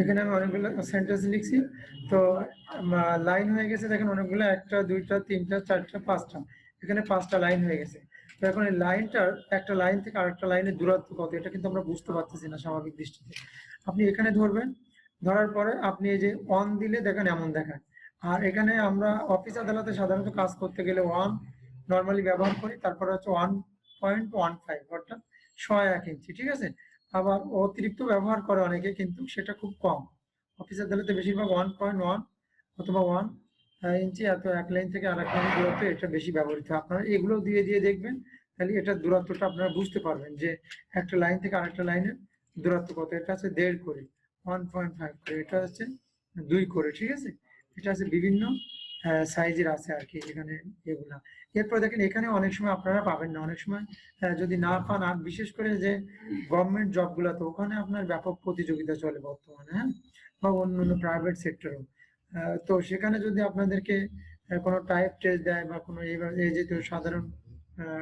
এখানে আমি অনেকগুলো সেন্টেন্স লিখছি। তো লাইন হয়ে গেছে দেখেন অনেকগুলো, একটা দুইটা তিনটা চারটা পাঁচটা, এখানে পাঁচটা লাইন হয়ে গেছে। তো এখন এই লাইনটার একটা লাইন থেকে আরেকটা লাইনের দূরত্ব কত এটা কিন্তু আমরা বুঝতে পারতেছি না স্বাভাবিক দৃষ্টিতে। আপনি এখানে ধরবেন, ধরার পরে আপনি এই যে অন দিলে দেখেন এমন দেখায়। আর এখানে আমরা অফিস আদালতে সাধারণত কাজ করতে গেলে ওয়ান নর্মালি ব্যবহার করি, তারপরে হচ্ছে 1.15 অর্থাৎ 1.1 ইঞ্চি, ঠিক আছে। আবার অতিরিক্ত ব্যবহার করে অনেকে, কিন্তু সেটা খুব কম। অফিস আদালতে বেশিরভাগ 1.1 অথবা 1 ইঞ্চি, এত এক লাইন থেকে আর এক লাইনের দূরত্ব এটা বেশি ব্যবহৃত হয়। আপনারা এগুলো দিয়ে দিয়ে দেখবেন, তাহলে এটার দূরত্বটা আপনারা বুঝতে পারবেন যে একটা লাইন থেকে আরেকটা লাইনের দূরত্ব কত। এটা হচ্ছে 1.5 করে, 1.5 করে, এটা হচ্ছে 2 করে, ঠিক আছে। এটা আছে বিভিন্ন সাইজের আছে আর কি এখানে এগুলা। এরপর দেখেন এখানে অনেক সময় আপনারা পাবেন না, অনেক সময় যদি না পান, আর বিশেষ করে যে গভর্নমেন্ট জব গুলাতে ওখানে আপনার ব্যাপক প্রতিযোগিতা চলে বর্তমানে, হ্যাঁ, বা অন্যান্য প্রাইভেট সেক্টরেও। তো সেখানে যদি আপনাদেরকে কোনো টাইপ টেস্ট দেয় বা কোনো এই যে সাধারণ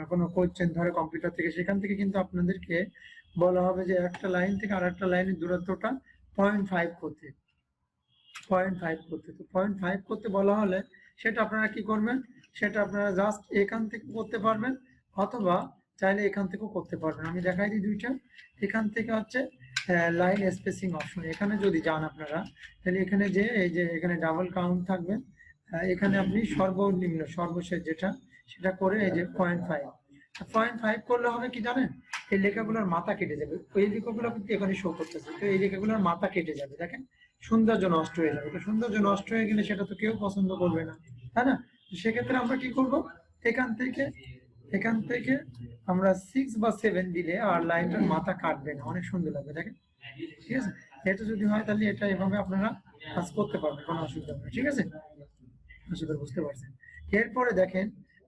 কোনো কোশ্চেন ধরে কম্পিউটার থেকে, সেখান থেকে কিন্তু আপনাদেরকে বলা হবে যে একটা লাইন থেকে আর একটা লাইনের দূরত্বটা 0.5 করতে, 0.5 করতে। তো 0.5 করতে বলা হলে সেটা আপনারা কি করবেন, সেটা আপনারা জাস্ট এখান থেকে করতে পারবেন, অথবা চাইলে এখান থেকেও করতে পারবেন। আমি দেখাই দিই দুইটা। এখান থেকে হচ্ছে লাইন স্পেসিং অপশন, এখানে যদি যান আপনারা, তাহলে এখানে যে এই যে এখানে ডাবল কাউন্ট থাকবে, এখানে আপনি সর্বনিম্ন সর্বশেষ যেটা সেটা করে এই যে 0.5 করলে হবে কি জানেন, এই লেখাগুলোর মাথা কেটে যাবে। এই লেখাগুলো কিন্তু এখানে শো করতেছে, তো এই লেখাগুলোর মাথা কেটে যাবে, দেখেন সৌন্দর্য নষ্ট হয়ে যাবে। তো সৌন্দর্য নষ্ট হয়ে গেলে সেটা তো কেউ পছন্দ করবে না, তাই না। সেক্ষেত্রে আমরা কি করব, এখান থেকে আমরা 6 বা 7 দিলে আর লাইনটার মাথা কাটবে না, অনেক সুন্দর লাগবে দেখেন, ঠিক আছে। এটা যদি হয় তাহলে এটা এভাবে আপনারা কাজ করতে পারবেন, কোনো অসুবিধা নেই, ঠিক আছে। আশা করি বুঝতে পারছেন। এরপরে দেখেন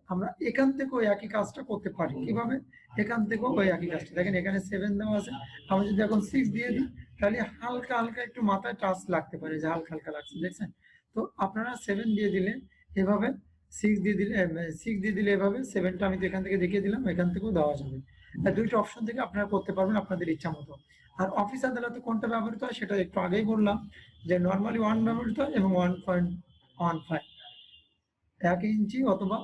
আমরা এখান থেকে ওই একই কাজটা করতে পারি কিভাবে, এখান থেকেও ওই একই কাজটা, দেখেন এখানে 7 দেওয়া আছে, আমি যদি এখন 6 দিয়ে দিই তাহলে হালকা হালকা একটু মাথায় টাচ লাগতে পারে, যে হালকা হালকা লাগছে, দেখছেন। তো আপনারা 7 দিয়ে দিলে এভাবে, 6 দিয়ে দিলে এভাবে, 7টা আমি তো এখান থেকে দেখিয়ে দিলাম, এখান থেকেও দেওয়া যাবে। দুইটা অপশন থেকে আপনারা করতে পারবেন আপনাদের ইচ্ছা মতো। আর অফিস আদালতে কোনটা ব্যবহৃত হয় সেটা একটু আগেই বললাম, যে নর্মালি 1 ব্যবহৃত হয় এবং 1.15, 1 ইঞ্চি অথবা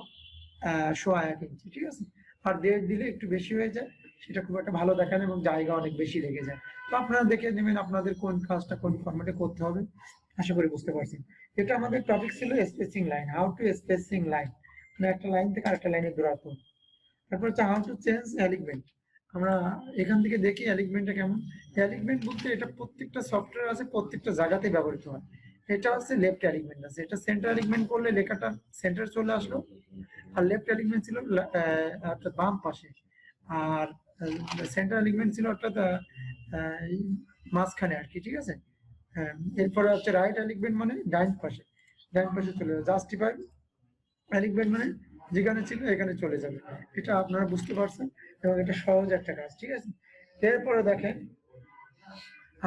1.25 ইঞ্চি, ঠিক আছে। আর 1.5 দিলে একটু বেশি হয়ে যায়, সেটা খুব একটা ভালো দেখায় না এবং জায়গা অনেক বেশি লেগে যায়। তো আপনারা দেখে নেবেন আপনাদের কোন কাজটা কোন ফরম্যাটে করতে হবে। আশা করি বুঝতে পারছেন। এটা আমাদের টপিক ছিল spacing line, how to spacing line, মানে একটা লাইন থেকে আরেকটা লাইনের দূরত্ব। তারপর হচ্ছে হাউ টু চেঞ্জ অ্যালিগমেন্ট। আমরা এখান থেকে দেখি অ্যালিগমেন্টটা কেমন। অ্যালিগমেন্ট বলতে এটা প্রত্যেকটা সফটওয়্যার আছে, প্রত্যেকটা জায়গাতেই ব্যবহৃত হয়। এটা হচ্ছে লেফট অ্যালিগমেন্ট আছে, এটা সেন্টার অ্যালিগমেন্ট করলে লেখাটা সেন্টার চলে আসলো, আর লেফট অ্যালিগমেন্ট ছিল অর্থাৎ বাম পাশে, আর সেন্টার অ্যালিগমেন্ট ছিল অর্থাৎ মাঝখানে আর কি, ঠিক আছে। এরপরে হচ্ছে রাইট অ্যালিগমেন্ট মানে ডাইন পাশে, ডাইন পাশে চলে যাবে। জাস্টিফাই অ্যালিগমেন্ট মানে যেখানে ছিল এখানে চলে যাবে। এটা আপনারা বুঝতে পারছেন এবং এটা সহজ একটা কাজ, ঠিক আছে। এরপরে দেখেন,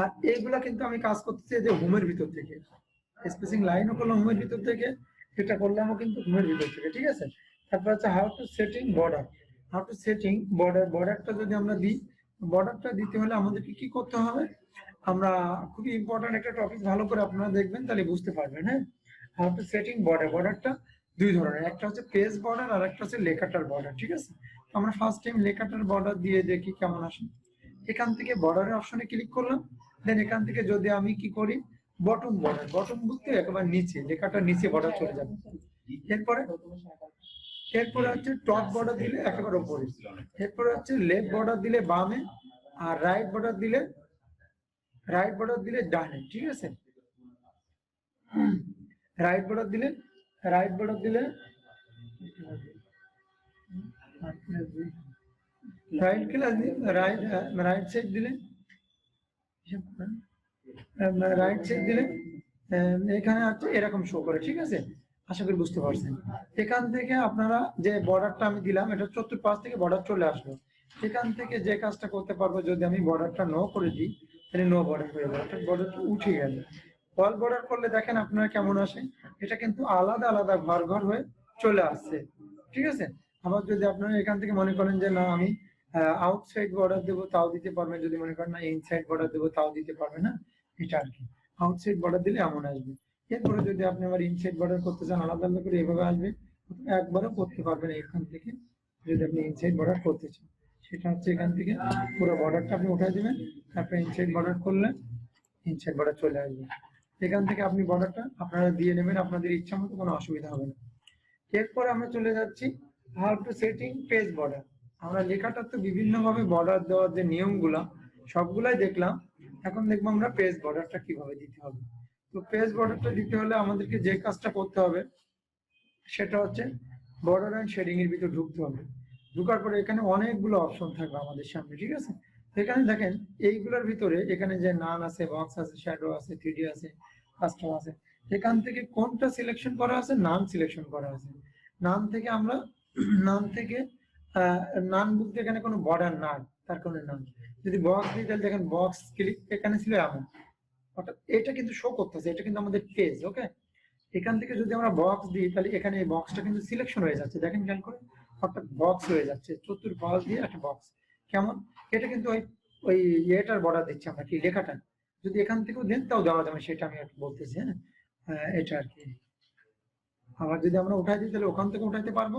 আর এইগুলা কিন্তু আমি কাজ করতেছি যে হোমের ভিতর থেকে, স্পেসিং লাইনও করলাম হোমের ভিতর থেকে, এটা করলামও কিন্তু হোমের ভিতর থেকে, ঠিক আছে। তারপর হচ্ছে how to setting border. How to setting border, বর্ডারটা যদি আমরা দিই, বর্ডারটা দিতে হলে আমাদেরকে কি করতে হবে, আমরা খুবই ইম্পর্টেন্ট একটা টপিক, ভালো করে আপনারা দেখবেন তাহলে বুঝতে পারবেন, হ্যাঁ। হাউ টু সেটিং বর্ডার, বর্ডারটা দুই ধরনের, একটা হচ্ছে পেজ বর্ডার আর একটা হচ্ছে লেখাটার বর্ডার, ঠিক আছে। তো আমরা ফার্স্ট টাইম লেখাটার বর্ডার দিয়ে দেখি কেমন আসে। এখান থেকে বর্ডারের অপশনে ক্লিক করলাম, দেন এখান থেকে যদি আমি কি করি, বটম বর্ডার, বটম বলতে একেবারে নিচে, লেখাটার নিচে বর্ডার চলে যাবে। এরপরে এরপরে হচ্ছে টপ বর্ডার দিলে একেবারে উপরে, এরপরে হচ্ছে লেফট বর্ডার দিলে বামে, আর রাইট বর্ডার দিলে ডানে, ঠিক আছে। রাইট বর্ডার দিলে রাইট বর্ডার দিলে right class right right side দিলে, রাইট সাইড দিলে এখানে হচ্ছে এরকম শো করে, ঠিক আছে। আশা করি বুঝতে পারছেন। এখান থেকে আপনারা যে বর্ডারটা আমি দিলাম, এটা চতুর্পাশ থেকে বর্ডার চলে আসলো। এখান থেকে যে কাজটা করতে পারবো, যদি আমি বর্ডারটা নো করে দিই তাহলে নো বর্ডার হয়ে যাবে, অর্থাৎ বর্ডারটা উঠে গেল। অল বর্ডার করলে দেখেন আপনারা কেমন আসে, এটা কিন্তু আলাদা আলাদা ঘর ঘর হয়ে চলে আসছে, ঠিক আছে। আবার যদি আপনারা এখান থেকে মনে করেন যে না আমি আউটসাইড বর্ডার দেবো, তাও দিতে পারবেন। যদি মনে করেন না ইনসাইড বর্ডার দেবো, তাও দিতে পারবেন, না এটা আর কি। আউটসাইড বর্ডার দিলে এমন আসবে। এরপরে যদি আপনি আবার ইনসাইড বর্ডার করতে চান আলাদা আলাদা করে এভাবে আসবে, একবারও করতে পারবেন এখান থেকে। যদি আপনি ইনসাইড বর্ডার করতে চান সেটা হচ্ছে এখান থেকে পুরো বর্ডারটা আপনি উঠাই দিবেন, তারপরে ইনসাইড বর্ডার করলে ইনসাইড বর্ডার চলে আসবে। এখান থেকে আপনি বর্ডারটা আপনারা দিয়ে নেবেন আপনাদের ইচ্ছা মতো, কোনো অসুবিধা হবে না। এরপর আমরা চলে যাচ্ছি how to setting page border. আমরা লেখাটা তো বিভিন্ন ভাবে বর্ডার দেওয়ার যে নিয়মগুলা সবগুলাই দেখলাম, এখন দেখবো আমরা পেজ বর্ডারটা কিভাবে দিতে হবে। তো পেজ বর্ডারটা দিতে হলে আমাদেরকে যে কাজটা করতে হবে সেটা হচ্ছে বর্ডার এন্ড শেডিং এর ভিতর ঢুকতে হবে। ঢুকার পরে এখানে অনেকগুলো অপশন থাকবে আমাদের সামনে, ঠিক আছে। এখানে দেখেন এইগুলোর ভিতরে এখানে যে নান আছে, বক্স আছে, শ্যাডো আছে, 3D আছে, কাস্টম আছে, এখান থেকে কোনটা সিলেকশন করা আছে? নান সিলেকশন করা আছে। নান থেকে আমরা নান থেকে নান বলতে এখানে কোনো বর্ডার নাই, তার কারণে নান। যদি বক্স দিই তাহলে দেখেন বক্স ক্লিক এখানে ছিল এমন, অর্থাৎ এটা কিন্তু শো করতেছে, এটা কিন্তু আমাদের পেজ। ওকে, এখান থেকে যদি আমরা বক্স দিই তাহলে এখানে এই বক্সটা কিন্তু সিলেকশন হয়ে যাচ্ছে, দেখেন খেয়াল করে, অর্থাৎ বক্স হয়ে যাচ্ছে চতুর্পাশ দিয়ে একটা বক্স। কেমন? এটা কিন্তু ওই ওই এটার বর্ডার দিচ্ছি আমরা, কি লেখাটা যদি এখান থেকেও দেন তাও দেওয়া যাবে, সেটা আমি আর কি বলতেছি। হ্যাঁ, এটা আর কি। আবার যদি আমরা উঠাই দিই তাহলে ওখান থেকে উঠাইতে পারবো,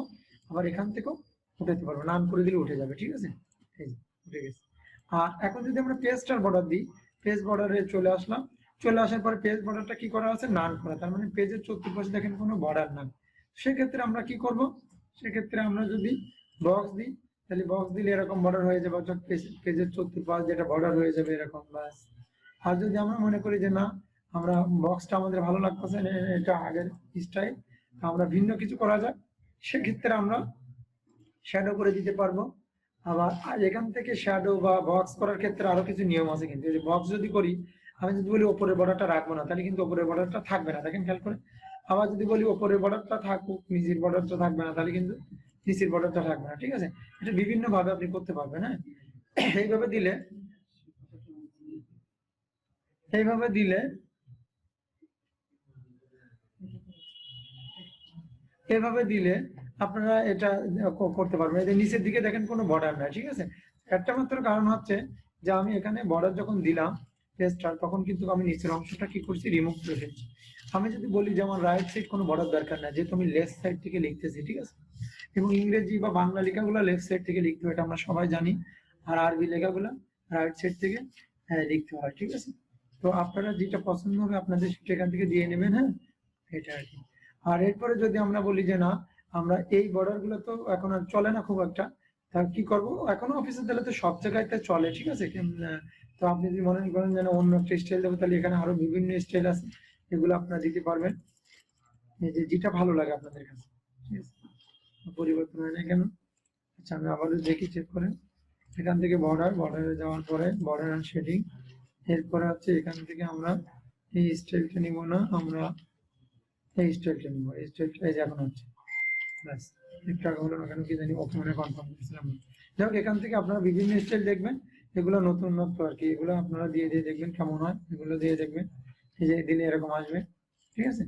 আবার এখান থেকেও উঠাইতে পারবো, নাম করে দিলে উঠে যাবে, ঠিক আছে। এই যে উঠে গেছে। আর এখন যদি আমরা পেজটার বর্ডার দিই, পেজ বর্ডারে চলে আসলাম, চলে আসার পরে পেজ বর্ডারটা কি করা আছে? নান করা, তার মানে পেজের চতুর্পাশে দেখেন কোনো বর্ডার নাই। সেক্ষেত্রে আমরা কি করব? সেক্ষেত্রে আমরা যদি বক্স দিই তাহলে বক্স দিলে এরকম বর্ডার হয়ে যাবে, অর্থাৎ পেজের চতুর্পাশ যেটা বর্ডার হয়ে যাবে এরকম, বাস। আর যদি আমরা মনে করি যে না, আমরা বক্সটা আমাদের ভালো লাগতেছে, এটা আগের স্টাইল, আমরা ভিন্ন কিছু করা যায়, সেক্ষেত্রে আমরা শ্যাডো করে দিতে পারবো। আবার এখান থেকে শ্যাডো বা বক্স করার ক্ষেত্রে আরো কিছু নিয়ম আছে, কিন্তু বক্স যদি করি, আমি যদি বলি ওপরের বর্ডারটা রাখবো না তাহলে কিন্তু ওপরের বর্ডারটা থাকবে না, দেখেন খেয়াল করে। আবার যদি বলি ওপরের বর্ডারটা থাকুক, নিচের বর্ডারটা থাকবে না, তাহলে কিন্তু নিচের বর্ডারটা থাকবে না, ঠিক আছে। এটা বিভিন্ন ভাবে আপনি করতে পারবেন। হ্যাঁ, এইভাবে দিলে এইভাবে দিলে এভাবে দিলে আপনারা এটা করতে পারবেন। এই নিচের দিকে দেখেন কোনো বর্ডার নাই, ঠিক আছে। একটা মাত্র কারণ হচ্ছে যে আমি এখানে বর্ডার যখন দিলাম পেজটার, তখন কিন্তু আমি নিচের অংশটা কি করছি? রিমুভ করে ফেলছি। আমি যদি বলি যে আমার রাইট সাইড কোনো বর্ডার দরকার না, যেহেতু আমি লেফট সাইড থেকে লিখতেছি, ঠিক আছে। এবং ইংরেজি বা বাংলা লেখাগুলো লেফট সাইড থেকে লিখতে হয়, এটা আমরা সবাই জানি। আর আরবি লেখাগুলো রাইট সাইড থেকে লিখতে হয়, ঠিক আছে। তো আপনারা যেটা পছন্দ হবে আপনাদের সেটা এখান থেকে দিয়ে নেবেন। হ্যাঁ, এটা আর কি। আর এরপরে যদি আমরা বলি যে না, আমরা এই বর্ডার গুলো তো এখন আর চলে না খুব একটা, তা কি করব? এখনো অফিসে দিলে তো সব জায়গায় তো চলে, ঠিক আছে। তো আপনি যদি মনে করেন যে না অন্য একটা স্টাইল দেবো, তাহলে এখানে আরো বিভিন্ন স্টাইল আছে, এগুলো আপনারা দিতে পারবেন, এই যে যেটা ভালো লাগে আপনাদের কাছে, ঠিক আছে। পরিবর্তন হয় না কেন? আচ্ছা, আমি আবারও দেখি, চেক করে। এখান থেকে বর্ডারে যাওয়ার পরে বর্ডার এন্ড শেডিং, এরপরে হচ্ছে এখান থেকে আমরা এই স্টাইলটা নিব না, আমরা এই স্টাইলটা নিব, এই স্টাইলটা এই যে এখন হচ্ছে, ব্যাস। একটু আগে হলো না কেন কি জানি, ওকে মনে কনফার্ম করেছিলাম। যাই হোক, এখান থেকে আপনারা বিভিন্ন স্টাইল দেখবেন, এগুলো নতুন নতুন আর কি, এগুলো আপনারা দিয়ে দিয়ে দেখবেন কেমন হয়, এগুলো দিয়ে দেখবেন, এই যে দিলে এরকম আসবে, ঠিক আছে।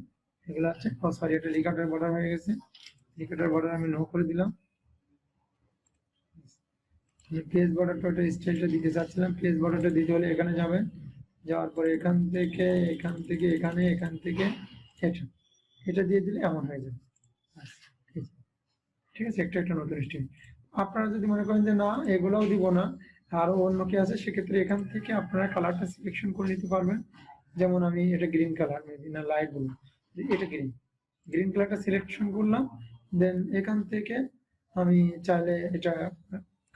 এগুলো হচ্ছে, ও সরি, এটা লিকাটার বর্ডার হয়ে গেছে, লিকাটার বর্ডার আমি নো করে দিলাম। পেজ বর্ডারটা ওটা স্টাইলটা দিতে চাচ্ছিলাম, পেজ বর্ডারটা দিতে হলে এখানে যাবেন, যাওয়ার পরে এখান থেকে এখানে, এখান থেকে এটা এটা দিয়ে দিলে এমন হয়ে যাবে, ঠিক আছে। একটা একটা নতুন স্টাইল। আপনারা যদি মনে করেন যে না এগুলোও দিব না, আরো অন্য কি আছে, সেক্ষেত্রে এখান থেকে আপনারা কালারটা সিলেকশন করে নিতে পারবেন। যেমন আমি এটা গ্রিন কালার, না লাইট ব্লু, এটা গ্রিন কালারটা সিলেকশন করলাম, দেন এখান থেকে আমি চাইলে এটা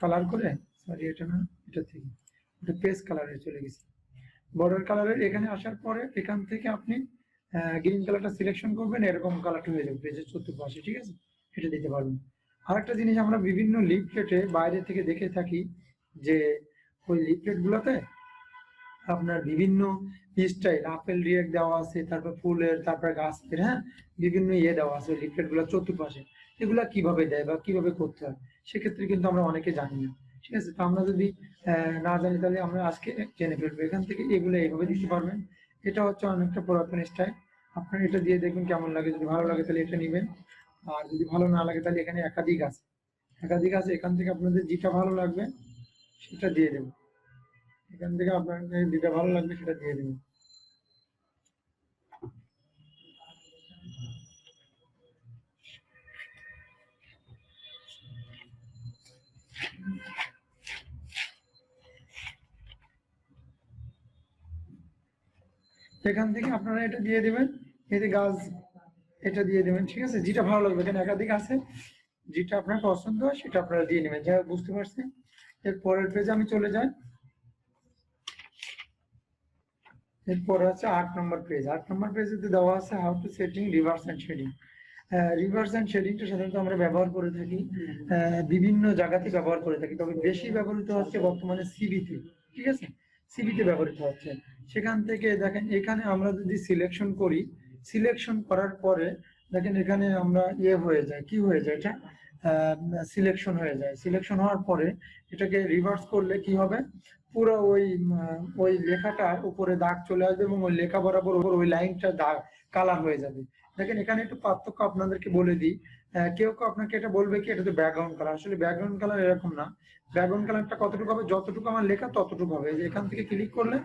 কালার করে, সরি এটা না, এটা থেকে এটা পেজ কালারে চলে গেছে। বর্ডার কালারের এখানে আসার পরে এখান থেকে আপনি গ্রিন কালারটা সিলেকশন করবেন, এরকম কালারটা হয়ে যাবে পেজের চতুর্পাশে, ঠিক আছে। এটা দিতে পারবেন। আরেকটা জিনিস আমরা বিভিন্ন লিফলেটে বাইরে থেকে দেখে থাকি যে ওই লিফলেট গুলোতে আপনার বিভিন্ন স্টাইল, আপেল রিয়েক্ট দেওয়া আছে, তারপর ফুলের, তারপর গাছের, হ্যাঁ, বিভিন্ন দেওয়া আছে লিফলেট গুলো চতুর্পাশে। এগুলা কিভাবে দেয় বা কিভাবে করতে হয়, সেক্ষেত্রে কিন্তু আমরা অনেকে জানি না, ঠিক আছে। তো আমরা যদি না জানি তাহলে আমরা আজকে জেনে ফেলবো। এখান থেকে এগুলো এইভাবে দিতে পারবেন। এটা হচ্ছে অনেকটা পুরাতন স্টাইল, আপনারা এটা দিয়ে দেখবেন কেমন লাগে, যদি ভালো লাগে তাহলে এটা নেবেন, আর যদি ভালো না লাগে তাহলে এখানে একাধিক আছে, এখান থেকে আপনাদের যেটা ভালো লাগবে সেটা দিয়ে দেবো, এখান থেকে আপনাদের যেটা ভালো লাগবে সেটা দিয়ে দেবেন। এখান থেকে আপনারা এটা দিয়ে দেবেন, এই যে গাছ এটা দিয়ে দেবেন, ঠিক আছে, যেটা ভালো লাগবে, এখানে একাধিক আছে, যেটা আপনার পছন্দ হয় সেটা আপনারা দিয়ে নেবেন। যাই হোক, বুঝতে পারছেন। এর পরের পেজে আমি চলে যাই। এরপরে আছে 8 নম্বর পেজ। 8 নম্বর পেজে দেওয়া আছে how to setting reverse and shading. Reverse and শেডিংটা সাধারণত আমরা ব্যবহার করে থাকি বিভিন্ন জায়গাতে ব্যবহার করে থাকি, তবে বেশি ব্যবহৃত হচ্ছে বর্তমানে সিবিতে, ঠিক আছে, সিবিতে ব্যবহৃত হচ্ছে। সেখান থেকে দেখেন এখানে আমরা যদি সিলেকশন করি, সিলেকশন করার পরে দেখেন এখানে আমরা হয়ে যায়, কি হয়ে যায়, এটা সিলেকশন হয়ে যায়। সিলেকশন হওয়ার পরে এটাকে রিভার্স করলে কি হবে, পুরো ওই লেখাটার উপরে দাগ চলে আসবে এবং ওই লেখা বরাবর ওই লাইনটা দাগ কালার হয়ে যাবে। দেখেন এখানে একটু পার্থক্য আপনাদেরকে বলে দিই। কেউ কেউ আপনাকে এটা বলবে কি এটা তো ব্যাকগ্রাউন্ড কালার, আসলে ব্যাকগ্রাউন্ড কালার এরকম না। ব্যাকগ্রাউন্ড কালারটা কতটুকু হবে, যতটুকু আমার লেখা ততটুকু হবে। এই যে এখান থেকে ক্লিক করলে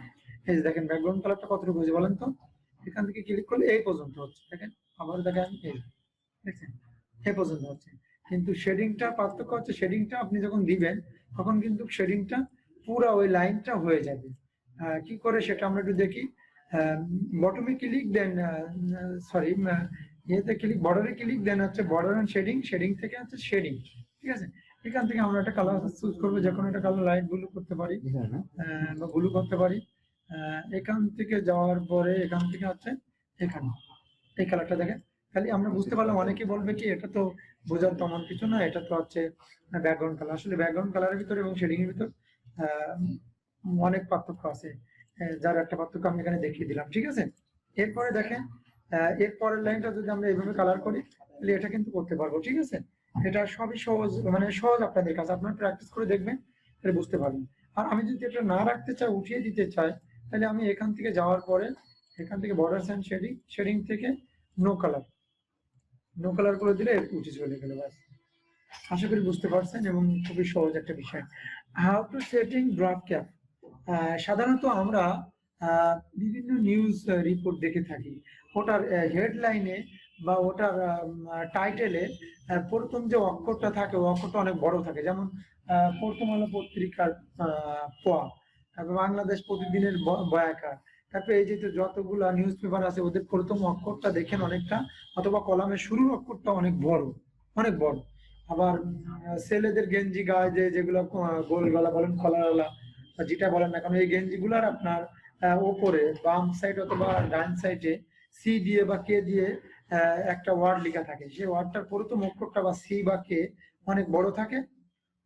এই যে দেখেন ব্যাকগ্রাউন্ড কালারটা কতটুকু হয়েছে বলেন তো। এখান থেকে ক্লিক করলে এই পর্যন্ত হচ্ছে, দেখেন আবার দেখেন এই দেখছেন এই পর্যন্ত হচ্ছে। কিন্তু শেডিংটা পার্থক্য হচ্ছে, শেডিংটা আপনি যখন দিবেন তখন কিন্তু শেডিংটা পুরো ওই লাইনটা হয়ে যাবে। কি করে সেটা আমরা একটু দেখি। বটমে ক্লিক দেন, সরি ইয়েতে ক্লিক, বর্ডারে ক্লিক দেন হচ্ছে বর্ডার এন্ড শেডিং, শেডিং থেকে হচ্ছে শেডিং, ঠিক আছে। এখান থেকে আমরা একটা কালার চুজ করবো, যে কোনো একটা কালার লাইট ব্লু করতে পারি বা ব্লু করতে পারি। এখান থেকে যাওয়ার পরে এখান থেকে হচ্ছে এখানে এই কালারটা দেখেন, খালি আমরা বুঝতে পারলাম। অনেকে বলবে কি এটা তো বোঝার তেমন কিছু না, এটা তো হচ্ছে ব্যাকগ্রাউন্ড কালার। আসলে ব্যাকগ্রাউন্ড কালারের ভিতরে এবং শেডিং এর ভিতর অনেক পার্থক্য আছে, যার একটা পার্থক্য আমি এখানে দেখিয়ে দিলাম, ঠিক আছে। এরপরে দেখেন এর পরের লাইনটা যদি আমরা এইভাবে কালার করি তাহলে এটা কিন্তু করতে পারবো, ঠিক আছে। এটা সবই সহজ, মানে সহজ আপনাদের কাছে, আপনারা প্র্যাকটিস করে দেখবেন তাহলে বুঝতে পারবেন। আর আমি যদি এটা না রাখতে চাই, উঠিয়ে দিতে চাই, তাহলে আমি এখান থেকে যাওয়ার পরে এখান থেকে বর্ডার্স এন্ড শেডিং, শেডিং থেকে নো কালার, নো কালার করে দিলে উঠে চলে গেল, ব্যাস। আশা করি বুঝতে পারছেন এবং খুবই সহজ একটা বিষয়। How to setting drop cap. সাধারণত আমরা বিভিন্ন নিউজ রিপোর্ট দেখে থাকি, ওটার হেডলাইনে বা ওটার টাইটেলে প্রথম যে অক্ষরটা থাকে ওই অক্ষরটা অনেক বড় থাকে, যেমন প্রথম আলো পত্রিকার পোয়া, তারপর বাংলাদেশ প্রতিদিনের বয়াকার, তারপরে এই যে যতগুলো নিউজ পেপার আছে ওদের প্রথম অক্ষরটা দেখেন অনেকটা, অথবা কলামের শুরুর অক্ষরটা অনেক বড়, অনেক বড়। আবার ছেলেদের গেঞ্জি গায়ে যেগুলো গোল গলা বলেন, কলারওয়ালা যেটা বলেন না কেন, এই গেঞ্জি গুলার আপনার ওপরে বাম সাইড অথবা ডান সাইডে সি দিয়ে বা কে দিয়ে একটা ওয়ার্ড লেখা থাকে, সেই ওয়ার্ডটার প্রথম অক্ষরটা বা সি বা কে অনেক বড় থাকে,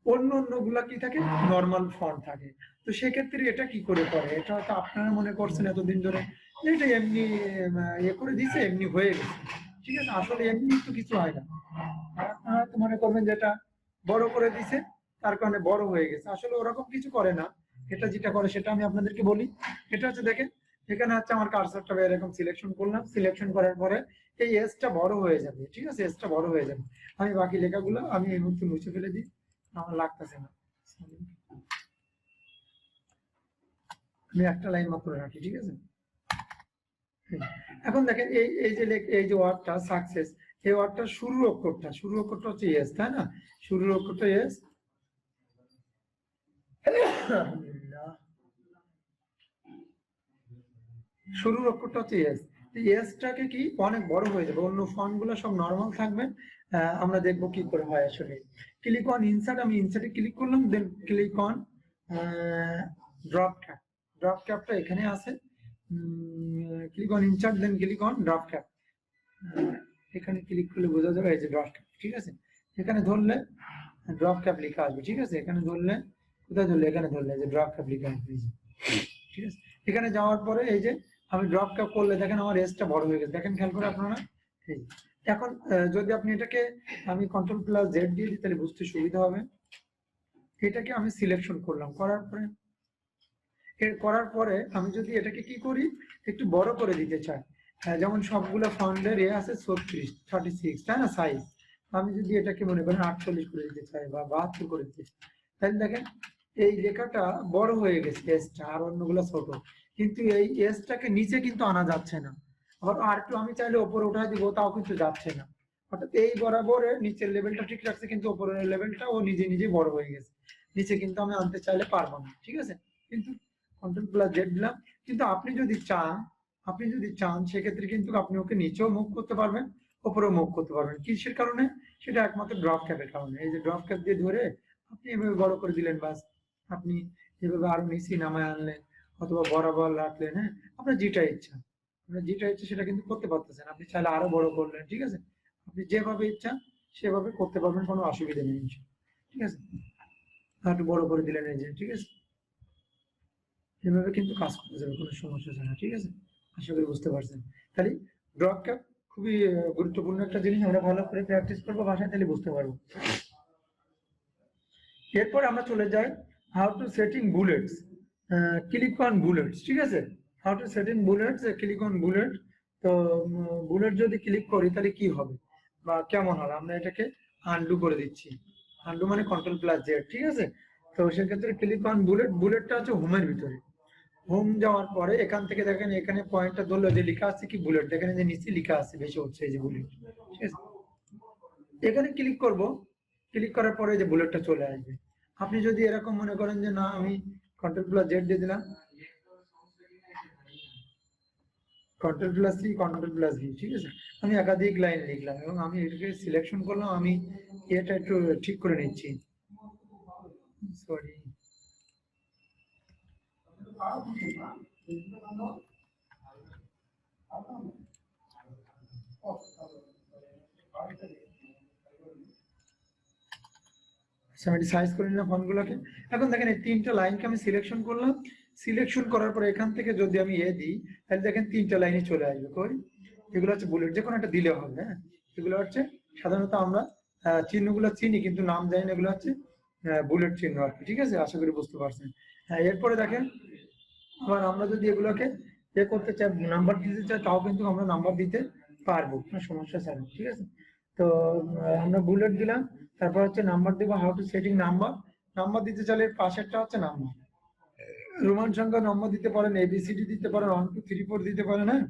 অন্য অন্য গুলা কি থাকে নর্মাল ফন্ট থাকে। তো সেক্ষেত্রে এটা কি করে করে, এটা হয়তো আপনারা মনে করছেন এতদিন ধরে এটা এমনি করে দিছে, এমনি হয়ে গেছে, ঠিক আছে। আসলে এমনি তো কিছু হয় না, আপনারা হয়তো মনে করবেন যেটা বড় করে দিছে তার কারণে বড় হয়ে গেছে, আসলে ওরকম কিছু করে না। এটা যেটা করে সেটা আমি আপনাদেরকে বলি। এটা হচ্ছে দেখেন এখানে হচ্ছে আমার কার্সারটা এরকম সিলেকশন করলাম, সিলেকশন করার পরে এই এসটা বড় হয়ে যাবে, ঠিক আছে, এসটা বড় হয়ে যাবে। আমি বাকি লেখাগুলো আমি এই মুহূর্তে মুছে ফেলে দিই, আমার লাগতেছে না, আমি একটা লাইন মাত্র রাখি, ঠিক আছে। এখন দেখেন এই যে ওয়ার্ডটা সাকসেস, এই ওয়ার্ডটার শুরুর অক্ষরটা হচ্ছে এস, তাই না, শুরুর অক্ষরটা এস। শুরুর অক্ষরটা হচ্ছে এস, এসটাকে কি অনেক বড় হয়ে যাবে, অন্য ফন্ট গুলো সব নর্মাল থাকবে। আমরা দেখবো কি করে হয় আসলে। ক্লিক অন ইনসার্ট, আমি ইনসার্টে ক্লিক করলাম, then click on drop cap, drop ক্যাপটা এখানে আছে। Click on insert, then click on drop cap, এখানে ক্লিক করলে বোঝা যাবে এই যে ড্রপ ক্যাপ, ঠিক আছে। এখানে ধরলে ড্রপ ক্যাপ লেখা আসবে, ঠিক আছে। এখানে ধরলে কোথায় ধরলে, এখানে ধরলে যে ড্রপ ক্যাপ লেখা আসবে, ঠিক আছে। এখানে যাওয়ার পরে এই যে আমি ড্রপ ক্যাপ করলে দেখেন আমার এসটা বড় হয়ে গেছে, দেখেন খেয়াল করে আপনারা। এখন যদি আপনি এটাকে আমি কন্ট্রোল প্লাস জেড দিয়ে দিই তাহলে বুঝতে সুবিধা হবে। এটাকে আমি সিলেকশন করলাম, করার পরে আমি যদি এটাকে কি করি একটু বড় করে দিতে চাই, যেমন সবগুলো ফন্টের আছে 36 তাই না সাইজ, আমি যদি এটাকে মনে করেন 48 করে দিতে চাই বা 72 করে দিতে চাই, তাহলে দেখেন এই লেখাটা বড় হয়ে গেছে এসটা, আর অন্যগুলো ছোট, কিন্তু এই এসটাকে নিচে কিন্তু আনা যাচ্ছে না। আবার আর একটু আমি চাইলে উপরে উঠাই দিব, তাও কিন্তু যাচ্ছে না। অর্থাৎ এই বরাবর নিচের লেভেলটা ঠিক রাখছে, কিন্তু উপরের লেভেলটা ও নিজে নিজে বড় হয়ে গেছে, নিচে কিন্তু আমি আনতে চাইলে পারবো না, ঠিক আছে। কিন্তু কন্ট্রোল প্লাস জেড দিলাম। কিন্তু আপনি যদি চান আপনি যদি চান সেক্ষেত্রে কিন্তু আপনি ওকে নিচেও মুভ করতে পারবেন, উপরেও মুভ করতে পারবেন। কিসের কারণে? সেটা একমাত্র ড্রপ ক্যাপের কারণে। এই যে ড্রপ ক্যাপ দিয়ে ধরে আপনি এভাবে বড় করে দিলেন, বাস আপনি এভাবে আরো নিচে নামায় আনলেন অথবা বরাবর রাখলেন। হ্যাঁ, আপনার যেটা ইচ্ছা, আপনার যেটা ইচ্ছা সেটা কিন্তু করতে পারতেছেন। আপনি চাইলে আরো বড় করলেন, ঠিক আছে? আপনি যেভাবে ইচ্ছা সেভাবে করতে পারবেন, কোনো অসুবিধা নেই, ঠিক আছে? আর একটু বড় করে দিলেন এই যে, ঠিক আছে? এভাবে কিন্তু কাজ করতে যাবে, কোনো সমস্যা হয় না, ঠিক আছে? আশা করি বুঝতে পারছেন। তাহলে ড্রপ ক্যাপ খুবই গুরুত্বপূর্ণ একটা জিনিস, আমরা ভালো করে প্র্যাকটিস করবো বাসায়, তাহলে বুঝতে পারবো। এরপর আমরা চলে যাই how to setting bullets, click on bullets, ঠিক আছে? How to setting bullets, click on bullet. তো বুলেট যদি ক্লিক করি তাহলে কি হবে বা কেমন হবে, আমরা এটাকে আনডু করে দিচ্ছি। আনডু মানে কন্ট্রোল প্লাস জেড, ঠিক আছে? তো সেক্ষেত্রে ক্লিক অন বুলেট, বুলেটটা হচ্ছে হোমের ভিতরে। হোম যাওয়ার পরে এখান থেকে দেখেন এখানে পয়েন্টটা ধরলো যে লেখা আছে কি বুলেট, দেখেন যে নিচে লেখা আছে বেশি হচ্ছে এই যে বুলেট, ঠিক আছে? এখানে ক্লিক করব, ক্লিক করার পরে যে বুলেটটা চলে আসবে। আপনি যদি এরকম মনে করেন যে না আমি কন্ট্রোল প্লাস জেড দিয়ে দিলাম, control plus C, control plus V, ঠিক আছে? আমি একাধিক লাইন লিখলাম এবং আমি এটাকে সিলেকশন করলাম, আমি এটা একটু ঠিক করে নিচ্ছি, সরি। আমি সাইজ করে নিলাম ফন্টগুলোকে। এখন দেখেন এই তিনটা লাইনকে আমি সিলেকশন করলাম, সিলেকশন করার পরে এখান থেকে যদি আমি এ দিই তাহলে দেখেন তিনটা লাইনে চলে আসবে। কই এগুলো হচ্ছে বুলেট, যে কোনো একটা দিলে হবে। হ্যাঁ, এগুলো হচ্ছে সাধারণত আমরা চিহ্নগুলো চিনি কিন্তু নাম জানি না, এগুলো হচ্ছে বুলেট চিহ্ন আর কি, ঠিক আছে? আশা করি বুঝতে পারছেন। হ্যাঁ, এরপরে দেখেন আবার আমরা যদি এগুলোকে এ করতে চাই, নাম্বার দিতে চাই, তাও কিন্তু আমরা নাম্বার দিতে পারবো, কোনো সমস্যা ছাড়া, ঠিক আছে? তো আমরা বুলেট দিলাম, তারপর হচ্ছে নাম্বার দিব, how to setting number. Number দিতে চাইলে পাশেরটা হচ্ছে নাম্বার, রোমান সংখ্যা নম্বর দিতে পারেন, এবিসিডি দিতে পারেন, 1 2 3 4 দিতে পারেন। হ্যাঁ,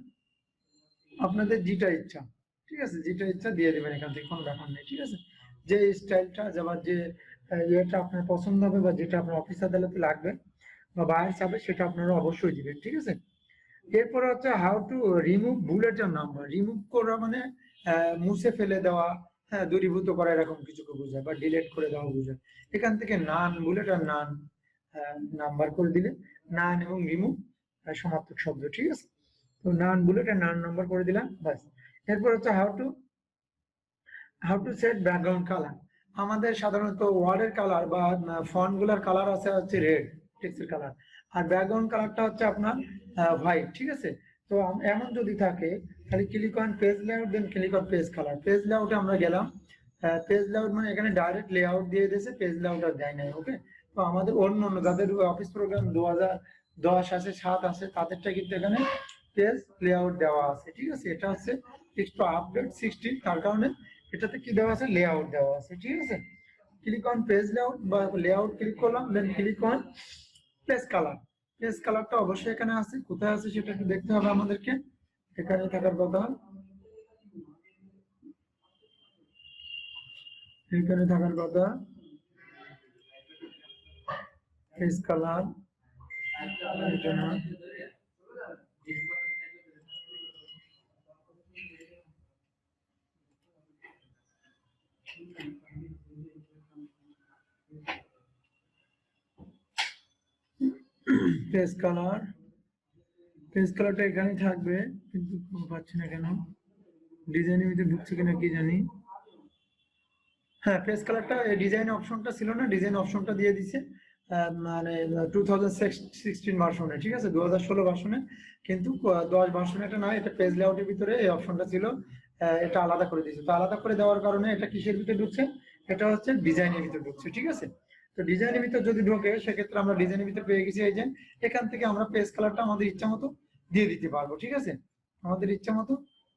আপনাদের যেটা ইচ্ছা, ঠিক আছে? যেটা ইচ্ছা দিয়ে দেবেন, এখান থেকে কোনো ব্যাপার নেই, ঠিক আছে? যে স্টাইলটা বা যে ইয়েটা আপনার পছন্দ হবে বা যেটা আপনার অফিস আদালতে লাগবে বা বাইরে যাবে সেটা আপনারা অবশ্যই দিবেন, ঠিক আছে? এরপরে হচ্ছে হাউ টু রিমুভ বুলেটের নাম্বার। রিমুভ করা মানে মুছে ফেলে দেওয়া, হ্যাঁ, দূরীভূত করা, এরকম কিছুকে বোঝায়, বা ডিলিট করে দেওয়া বোঝায়। এখান থেকে নান বুলেট আর নান নাম্বার করে দিলে নান এবং রিমুভ সমার্থক শব্দ, ঠিক আছে? তো নান বুলেট আর নান নাম্বার করে দিলাম, বাস। এরপর হচ্ছে how two set background colour. আমাদের সাধারণত ওয়ার্ডের কালার বা ফন্ট গুলার কালার আছে হচ্ছে রেড, টেক্সটের কালার, আর ব্যাকগ্রাউন্ড কালারটা হচ্ছে আপনার হোয়াইট, ঠিক আছে? তো এমন যদি থাকে তাহলে click on page layout, then click on page colour. Page লেআউটে আমরা গেলাম, পেজ লেআউট মানে এখানে ডাইরেক্ট লেআউট দিয়ে দিয়েছে, পেজ লেআউট আর দেয় নাই। ওকে, তো আমাদের অন্য অন্য যাদের অফিস প্রোগ্রাম 2010 আছে, 7 আছে, তাদেরটা কিন্তু এখানে পেজ লেআউট দেওয়া আছে, ঠিক আছে? এটা হচ্ছে একটু আপডেট 16, তার কারণে এটাতে কি দেওয়া আছে, লেআউট দেওয়া আছে, ঠিক আছে? ক্লিক অন পেজ লেআউট বা লেআউট ক্লিক করলাম, then click on page colour. Page কালারটা অবশ্যই এখানে আছে, কোথায় আছে সেটা একটু দেখতে হবে আমাদেরকে, এখানে থাকার কথা, এখানে থাকার কথা, পেজ কালার, এটা না, পেজ কালার, পেজ কালারটা এখানেই থাকবে, কিন্তু পাচ্ছি না কেন, ডিজাইনের ভিতরে ঢুকছে কিনা কি জানি। হ্যাঁ, পেজ কালারটা ডিজাইন অপশনটা ছিল না, ডিজাইন অপশনটা দিয়ে দিছে মানে 2016 ভার্সনে, ঠিক আছে? 2016 ভার্সনে, কিন্তু 10 ভার্সনে এটা না, এটা পেজ লেআউটের ভিতরে এই অপশনটা ছিল, এটা আলাদা করে দিয়েছে। তো আলাদা করে দেওয়ার কারণে এটা কিসের ভিতরে ঢুকছে, এটা হচ্ছে ডিজাইনের ভিতরে ঢুকছে, ঠিক আছে? তো ডিজাইনের ভিতরে যদি ঢোকে সেক্ষেত্রে আমরা ডিজাইনের ভিতরে পেয়ে গেছি এই যে, এখান থেকে আমরা পেজ কালারটা আমাদের ইচ্ছা মতো দিয়ে দিতে পারবো, ঠিক আছে? আমাদের ইচ্ছা মতো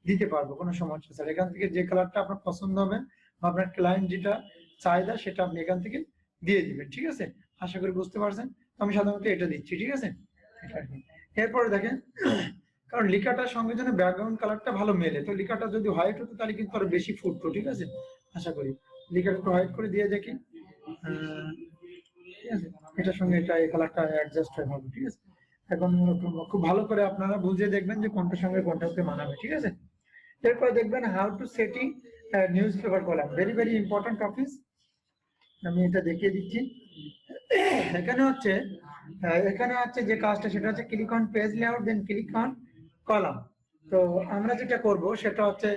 দিতে পারবো, কোনো সমস্যা স্যার। এখান থেকে যে কালারটা আপনার পছন্দ হবে, আপনার ক্লায়েন্ট যেটা চাহিদা সেটা আপনি এখান থেকে দিয়ে দিবেন, ঠিক আছে? আশা করি বুঝতে পারছেন। আমি সাধারণত এটা দিচ্ছি, ঠিক আছে? এটা আর কি। এরপরে দেখেন, কারণ লেখাটার সঙ্গে যেন ব্যাকগ্রাউন্ড কালারটা ভালো মেলে, তো লেখাটা যদি হোয়াইট হতো তাহলে কিন্তু আরো বেশি ফুটতো, ঠিক আছে? আশা করি লেখাটা একটু হোয়াইট করে দিয়ে দেখি, ঠিক আছে? এটার সঙ্গে এটা এই কালারটা অ্যাডজাস্ট হয়ে হবে, ঠিক আছে? এখন খুব ভালো করে আপনারা বুঝে দেখবেন যে কোনটার সঙ্গে কোনটাকে মানাবে, ঠিক আছে। এরপর দেখবেন how to setting news paper column, very very important topic. আমি এটা দেখিয়ে দিচ্ছি। এখানে হচ্ছে যে কাজটা সেটা হচ্ছে click on page layout, then click on column. তো আমরা যেটা করব সেটা হচ্ছে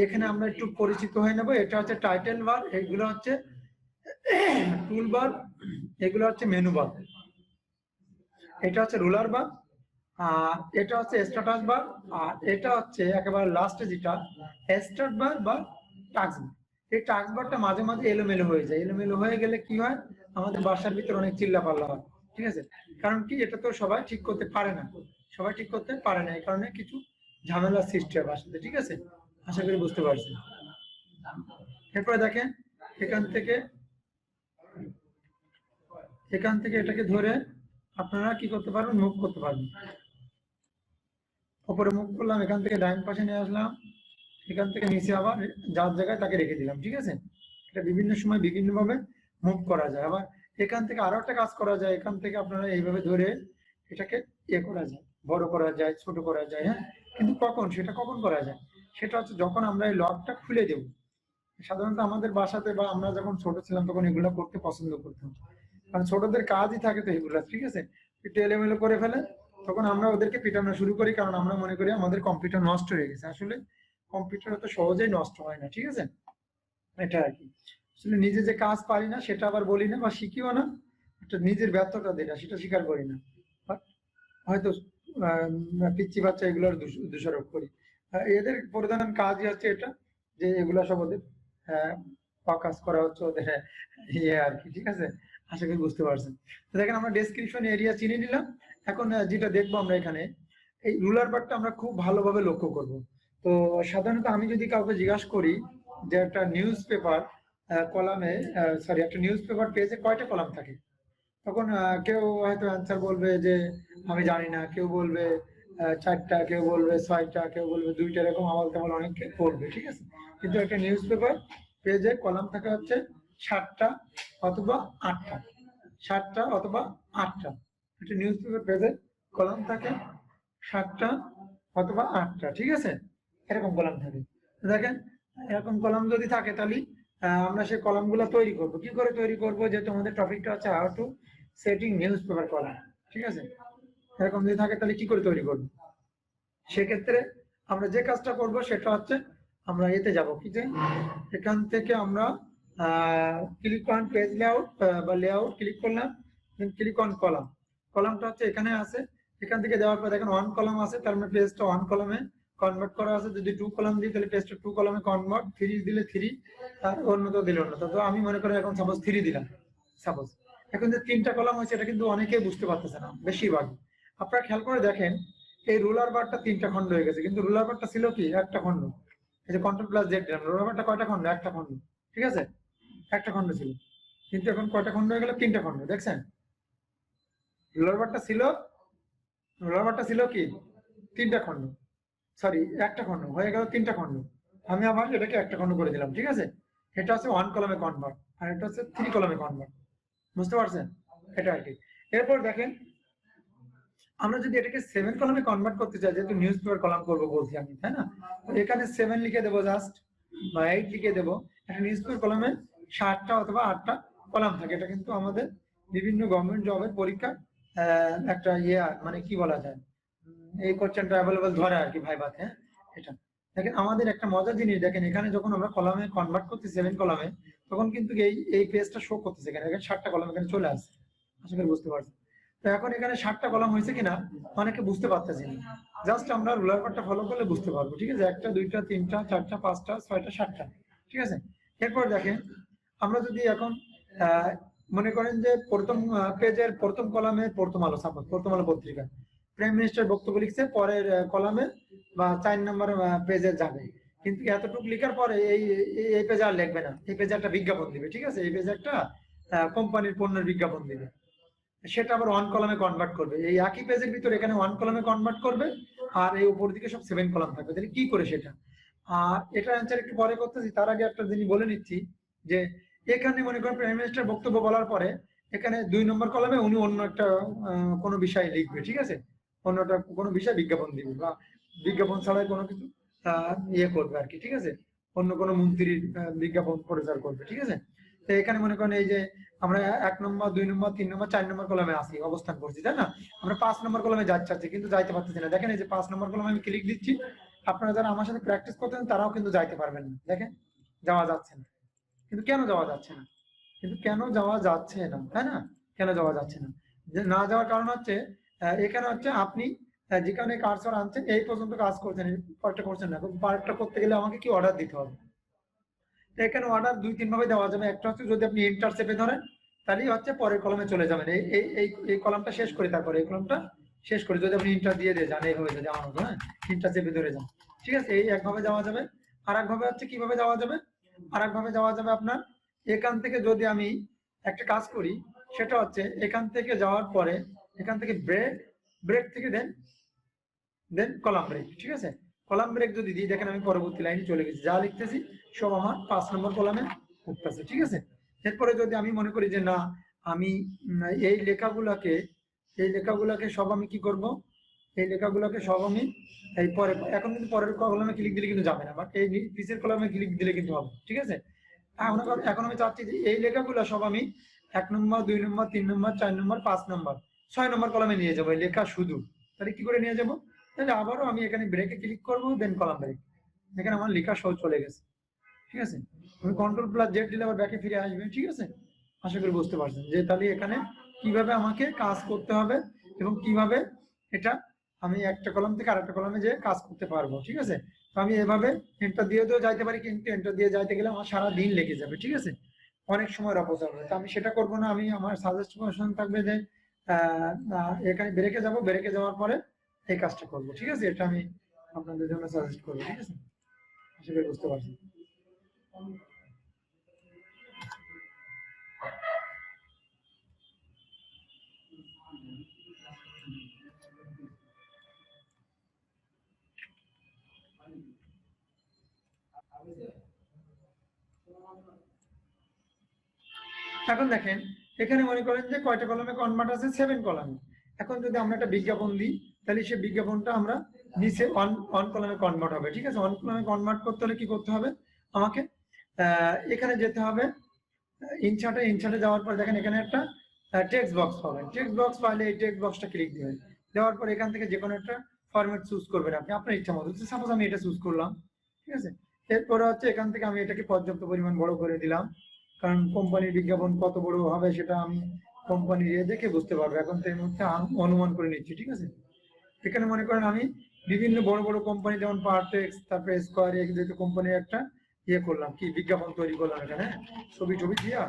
এখানে আমরা একটু পরিচিত হয়ে নেব। এটা হচ্ছে টাইটেল বার, এগুলো হচ্ছে টুল বার, এগুলো হচ্ছে মেনু বার, এটা হচ্ছে রুলার বার, আর এটা হচ্ছে স্ট্যাটাস বার, আর এটা হচ্ছে একেবারে লাস্টে যেটা স্টার্ট বার বা টাস্ক বার। এই টাস্ক বারটা মাঝে মাঝে এলোমেলো হয়ে যায়, এলোমেলো হয়ে গেলে কি হয়, আমাদের বাসার ভিতরে অনেক চিল্লা পাল্লা হয়, ঠিক আছে। কারণ কি, এটা তো সবাই ঠিক করতে পারে না, সবাই ঠিক করতে পারে না, এই কারণে কিছু ঝামেলার সৃষ্টি হয় বাসাতে, ঠিক আছে। আশা করি বুঝতে পারছেন। এরপরে দেখেন এখান থেকে এটাকে ধরে আপনারা কি করতে পারবেন, মুভ করতে পারবেন। উপরে মুভ করলাম, এখান থেকে ডাইন পাশে নিয়ে আসলাম, এখান থেকে নিচে আবার যার জায়গায় তাকে রেখে দিলাম, ঠিক আছে। এটা বিভিন্ন সময় বিভিন্ন ভাবে মুভ করা যায়। আবার এখান থেকে আরো একটা কাজ করা যায়, এখান থেকে আপনারা এইভাবে ধরে এটাকে করা যায়, বড় করা যায়, ছোট করা যায়, হ্যাঁ। কিন্তু সেটা কখন করা যায়, সেটা হচ্ছে যখন আমরা এই লকটা খুলে দেব। সাধারণত আমাদের বাসাতে বা আমরা যখন ছোট ছিলাম তখন এগুলো করতে পছন্দ করতাম, কারণ ছোটদের কাজই থাকে তো এগুলো, ঠিক আছে। একটু এলোমেলো করে ফেলে, তখন আমরা ওদেরকে পিটানো শুরু করি, কারণ আমরা মনে করি আমাদের কম্পিউটার নষ্ট হয়ে গেছে। আসলে কম্পিউটার তো সহজেই নষ্ট হয় না, ঠিক আছে। এটা আর কি, আসলে নিজে যে কাজ পারি না সেটা আবার বলি না বা শিখিও না, একটা নিজের ব্যর্থতা যেটা সেটা স্বীকার করি না, হয়তো পিচ্ছি বাচ্চা এগুলোর দোষারোপ করি। এদের প্রধান কাজই হচ্ছে এটা, যে এগুলা সব ওদের কাজ করা হচ্ছে ওদের আর কি, ঠিক আছে। আশা করি বুঝতে পারছেন। তো দেখেন আমরা ডেসক্রিপশন এরিয়া চিনে নিলাম। এখন যেটা দেখবো আমরা এখানে এই রুলার বারটা আমরা খুব ভালোভাবে লক্ষ্য করব। তো সাধারণত আমি যদি কাউকে জিজ্ঞাসা করি যে একটা নিউজ পেপার কলামে, সরি, একটা নিউজ পেপার পেজে কয়টা কলাম থাকে, তখন কেউ হয়তো অ্যান্সার বলবে যে আমি জানি না, কেউ বলবে 4টা, কেউ বলবে 6টা, কেউ বলবে 2টা, এরকম আওয়াল তেমন অনেকে বলবে, ঠিক আছে। কিন্তু একটা নিউজ পেপার পেজে কলাম থাকে হচ্ছে 7টা অথবা 8টা, 7টা অথবা 8টা। একটা নিউজ পেপার পেজে কলাম থাকে 7টা অথবা 8টা, ঠিক আছে। এরকম কলাম থাকে। দেখেন এরকম কলাম যদি থাকে তাহলে আমরা সেই কলামগুলো তৈরি করব। কি করে তৈরি করব, যেহেতু আমাদের টপিকটা হচ্ছে how to setting news paper column, ঠিক আছে। এরকম যদি থাকে তাহলে কি করে তৈরি করব, সেক্ষেত্রে আমরা যে কাজটা করব সেটা হচ্ছে আমরা এতে যাব, কি যে এখান থেকে আমরা ক্লিক অন পেজ লেআউট বা লেআউট ক্লিক করলাম, দেন ক্লিক অন কলাম। কলামটা হচ্ছে এখানে আছে, এখান থেকে দেওয়ার পর দেখেন 1 কলাম আছে, তার মানে পেজটা 1 কলামে কনভার্ট করা আছে। যদি 2 কলাম দিই তাহলে পেজটা 2 কলামে কনভার্ট, 3 দিলে 3, আর অন্যটা দিলে অন্যটা। তো আমি মনে করি এখন সাপোজ 3 দিলাম, সাপোজ। এখন যে 3টা কলাম হয়েছে এটা কিন্তু অনেকেই বুঝতে পারতেছে না, বেশিরভাগ। আপনারা খেয়াল করে দেখেন এই রুলার বারটা 3টা খন্ড হয়ে গেছে, কিন্তু রুলার বারটা ছিল কি একটা খন্ড। এই যে কন্ট্রোল প্লাস জেড দিলাম, রুলার বারটা কয়টা খন্ড, একটা খন্ড, ঠিক আছে, একটা খন্ড ছিল। কিন্তু এখন কয়টা খন্ড হয়ে গেল, 3টা খন্ড, দেখছেন। রুলার বারটা ছিল কি 3টা খন্ড, সরি একটা খন্ড হয়ে গেল 3টা খন্ড। আমি আবার এটাকে একটা খন্ড করে দিলাম, ঠিক আছে। এটা হচ্ছে 1 কলামে কনভার্ট, আর এটা হচ্ছে 3 কলামে কনভার্ট, বুঝতে পারছেন। এটা আর কি। এরপর দেখেন আমরা যদি এটাকে 7 কলামে কনভার্ট করতে চাই, যেহেতু নিউজ পেপার কলাম করবো বলছি আমি, তাই না। তো এখানে 7 লিখে দেবো জাস্ট, বা 8 লিখে দেবো। একটা নিউজ পেপার কলামে 7টা অথবা 8টা কলাম থাকে। এটা কিন্তু আমাদের বিভিন্ন গভর্নমেন্ট জবের পরীক্ষা একটা মানে কি বলা যায়, এই কোশ্চেনটা অ্যাভেলেবল ধরে আর কি ভাইভাতে, হ্যাঁ। এটা দেখেন আমাদের একটা মজার জিনিস, দেখেন এখানে যখন আমরা কলামে কনভার্ট করছি 7 কলামে, তখন কিন্তু এই পেজটা শো করতেছে, এখানে 7টা কলাম এখানে চলে আসছে। আশা করি বুঝতে পারছি। তো এখন এখানে 7টা কলাম হয়েছে কিনা অনেকে বুঝতে পারতেছি না, জাস্ট আমরা রুলার বারটা ফলো করলে বুঝতে পারবো, ঠিক আছে। 1টা 2টা 3টা 4টা 5টা 6টা 7টা, ঠিক আছে। এরপর দেখেন আমরা যদি এখন মনে করেন যে প্রথম পেজের প্রথম কলামে প্রথম আলো, সাপোজ প্রথম আলো পত্রিকা, প্রাইম মিনিস্টার বক্তব্য লিখছে, পরের কলামে বা 4 নম্বর পেজে যাবে। কিন্তু এতটুকু লেখার পরে এই পেজে আর লিখবে না, এই পেজে একটা বিজ্ঞাপন দিবে, ঠিক আছে। এই পেজে একটা কোম্পানির পণ্যের বিজ্ঞাপন দিবে, সেটা আবার 1 কলামে কনভার্ট করবে। এই একই পেজের ভিতরে এখানে 1 কলামে কনভার্ট করবে, আর এই উপর দিকে সব 7 কলাম থাকবে। তাহলে কি করে সেটা, আর এটা অ্যান্সার একটু পরে করতেছি, তার আগে একটা জিনিস বলে নিচ্ছি যে এখানে মনে করেন প্রাইম মিনিস্টার বক্তব্য বলার পরে এখানে 2 নম্বর কলামে উনি অন্য একটা কোনো বিষয় লিখবে, ঠিক আছে, অন্যটা কোনো বিষয় বিজ্ঞাপন দিবে বা বিজ্ঞাপন ছাড়াই কোনো কিছু ইয়ে করবে আর কি, ঠিক আছে, অন্য কোনো মন্ত্রীর বিজ্ঞাপন প্রচার করবে, ঠিক আছে। তো এখানে মনে করেন এই যে আমরা 1 নম্বর 2 নম্বর 3 নম্বর 4 নম্বর কলামে আসি, অবস্থান করছি, তাই না? আমরা 5 নম্বর কলামে যাচ্ছি কিন্তু যাইতে পারতেছি না। দেখেন এই যে 5 নম্বর কলামে আমি ক্লিক দিচ্ছি, আপনারা যারা আমার সাথে প্র্যাকটিস করতেন তারাও কিন্তু যাইতে পারবেন না। দেখেন যাওয়া যাচ্ছে না, কিন্তু কেন যাওয়া যাচ্ছে না? কিন্তু কেন যাওয়া যাচ্ছে না, তাই না? কেন যাওয়া যাচ্ছে না? যে না যাওয়ার কারণ হচ্ছে এখানে হচ্ছে আপনি যেখানে কার্সর আনছেন এই পর্যন্ত কাজ করছেন, এই পার্টটা করছেন না। পার্টটা করতে গেলে আমাকে কি অর্ডার দিতে হবে। তো এখানে অর্ডার 2-3 ভাবে দেওয়া যাবে। একটা হচ্ছে যদি আপনি এন্টার চেপে ধরেন তাহলেই হচ্ছে পরের কলমে চলে যাবেন, এই এই এই এই কলামটা শেষ করে তারপরে এই কলামটা শেষ করে যদি আপনি ইন্টার দিয়ে যান এইভাবে যদি আমার মতো, হ্যাঁ, ইন্টার চেপে ধরে যান, ঠিক আছে, এই একভাবে যাওয়া যাবে। আর একভাবে হচ্ছে কিভাবে যাওয়া যাবে, আর একভাবে যাওয়া যাবে আপনার এখান থেকে যদি আমি একটা কাজ করি, সেটা হচ্ছে এখান থেকে যাওয়ার পরে এখান থেকে ব্রেক, ব্রেক থেকে দেন দেন কলাম ব্রেক, ঠিক আছে। কলাম ব্রেক যদি দিই দেখেন আমি পরবর্তী লাইনে চলে গেছি, যা লিখতেছি সব আমার 5 নম্বর কলামে উঠতেছে, ঠিক আছে। এরপরে যদি আমি মনে করি যে না আমি এই লেখাগুলাকে সব আমি কি করব, এই লেখাগুলোকে সব আমি এই পরে, এখন কিন্তু পরের কলামে ক্লিক দিলে কিন্তু যাবে না, বাট এই পিসের কলামে ক্লিক দিলে কিন্তু হবে, ঠিক আছে। এখন আমি চাচ্ছি যে এই লেখাগুলো সব আমি 1 নম্বর 2 নম্বর 3 নম্বর 4 নম্বর 5 নম্বর 6 নম্বর কলামে নিয়ে যাবো এই লেখা শুধু। তাহলে কি করে নিয়ে যাবো? তাহলে আবারও আমি এখানে ব্রেকে ক্লিক করবো, দেন কলাম ব্রেক, এখানে আমার লেখা সহ চলে গেছে, ঠিক আছে। আমি কন্ট্রোল+Z দিলে আবার ব্যাকে ফিরে আসবে, ঠিক আছে। আশা করি বুঝতে পারছেন যে তাহলে এখানে কিভাবে আমাকে কাজ করতে হবে এবং কিভাবে এটা আমি একটা কলাম থেকে আরেকটা কলামে যে কাজ করতে পারবো, ঠিক আছে। তো আমি এভাবে এন্টার দিয়ে যাইতে পারি, কিন্তু এন্টার দিয়ে যাইতে গেলে আমার সারা দিন লেগে যাবে, ঠিক আছে, অনেক সময় অপচয় হবে। তো আমি সেটা করবো না, আমি আমার সাজেশন থাকবে যে এখানে ব্রেকে যাব, ব্রেকে যাওয়ার পরে এই কাজটা করবো, ঠিক আছে। এটা আমি আপনাদের জন্য সাজেস্ট করবো, ঠিক আছে। আশা করি বুঝতে পারছেন। এখন দেখেন এখানে মনে করেন যে কয়টা কলামে কনভার্ট আছে, 7 কলামে। এখন যদি আমরা একটা বিজ্ঞাপন দিই তাহলে সেই বিজ্ঞাপনটা আমরা নিচে অন কলামে কনভার্ট হবে, ঠিক আছে। অন কলামে কনভার্ট করতে হলে কি করতে হবে, আমাকে এখানে যেতে হবে, ইনসার্টে যাওয়ার পর দেখেন এখানে একটা টেক্সট বক্স পাবেন। টেক্সট বক্স পাইলে এই টেক্সট বক্সটা ক্লিক দিবেন, দেওয়ার পর এখান থেকে যে কোনো একটা ফরম্যাট চুজ করবেন আপনি আপনার ইচ্ছা মতো। সাপোজ আমি এটা চুজ করলাম, ঠিক আছে। এরপরে হচ্ছে এখান থেকে আমি এটাকে পর্যাপ্ত পরিমাণ বড় করে দিলাম, কারণ কোম্পানির বিজ্ঞাপন কত বড় হবে সেটা আমি কোম্পানির দেখে বুঝতে পারবো, এখন তো এই মুহূর্তে অনুমান করে নিচ্ছি, ঠিক আছে। এখানে মনে করেন আমি বিভিন্ন বড় বড় কোম্পানি যেমন পারটেক্স, তারপরে স্কোয়ার, যেহেতু কোম্পানির একটা ইয়ে করলাম, কি বিজ্ঞাপন তৈরি করলাম এখানে, ছবি দিয়া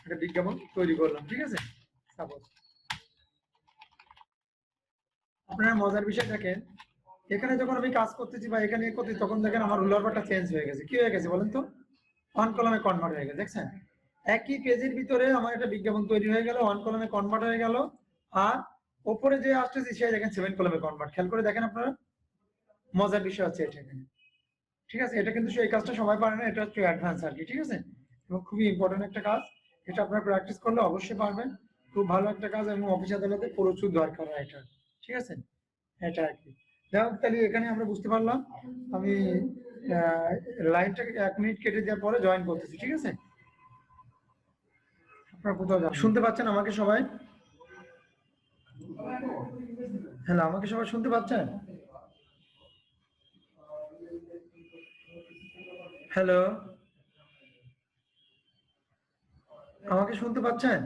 একটা বিজ্ঞাপন তৈরি করলাম, ঠিক আছে। সাপোজ আপনারা মজার বিষয় দেখেন, এখানে যখন আমি কাজ করতেছি বা এখানে করতেছি তখন দেখেন আমার রুলার বারটা চেঞ্জ হয়ে গেছে। কি হয়ে গেছে বলেন তো? অন কলামে কনভার্ট হয়ে গেছে, দেখছেন? একই পেজের ভিতরে আমার একটা বিজ্ঞাপন তৈরি হয়ে গেল, অন কলামে কনভার্ট হয়ে গেল, আর ওপরে যে আসতেছি সে দেখেন 7 কলামে কনভার্ট। খেয়াল করে দেখেন আপনারা, মজার বিষয় হচ্ছে এটা এখানে, ঠিক আছে। এটা কিন্তু এই কাজটা সবাই পারে না, এটা হচ্ছে অ্যাডভান্স আর কি, ঠিক আছে, এবং খুবই ইম্পর্টেন্ট একটা কাজ। এটা আপনারা প্র্যাকটিস করলে অবশ্যই পারবেন। খুব ভালো একটা কাজ এবং অফিস আদালতে প্রচুর দরকার হয় এটা, ঠিক আছে। এটা আর কি। যাই হোক, তাহলে এখানে আমরা বুঝতে পারলাম। আমি লাইনটাকে 1 মিনিট কেটে দেওয়ার পরে জয়েন করতেছি, ঠিক আছে। আপনারা কোথাও যান, শুনতে পাচ্ছেন আমাকে সবাই? হ্যালো, আমাকে সবাই শুনতে পাচ্ছেন? হ্যালো, আমাকে শুনতে পাচ্ছেন?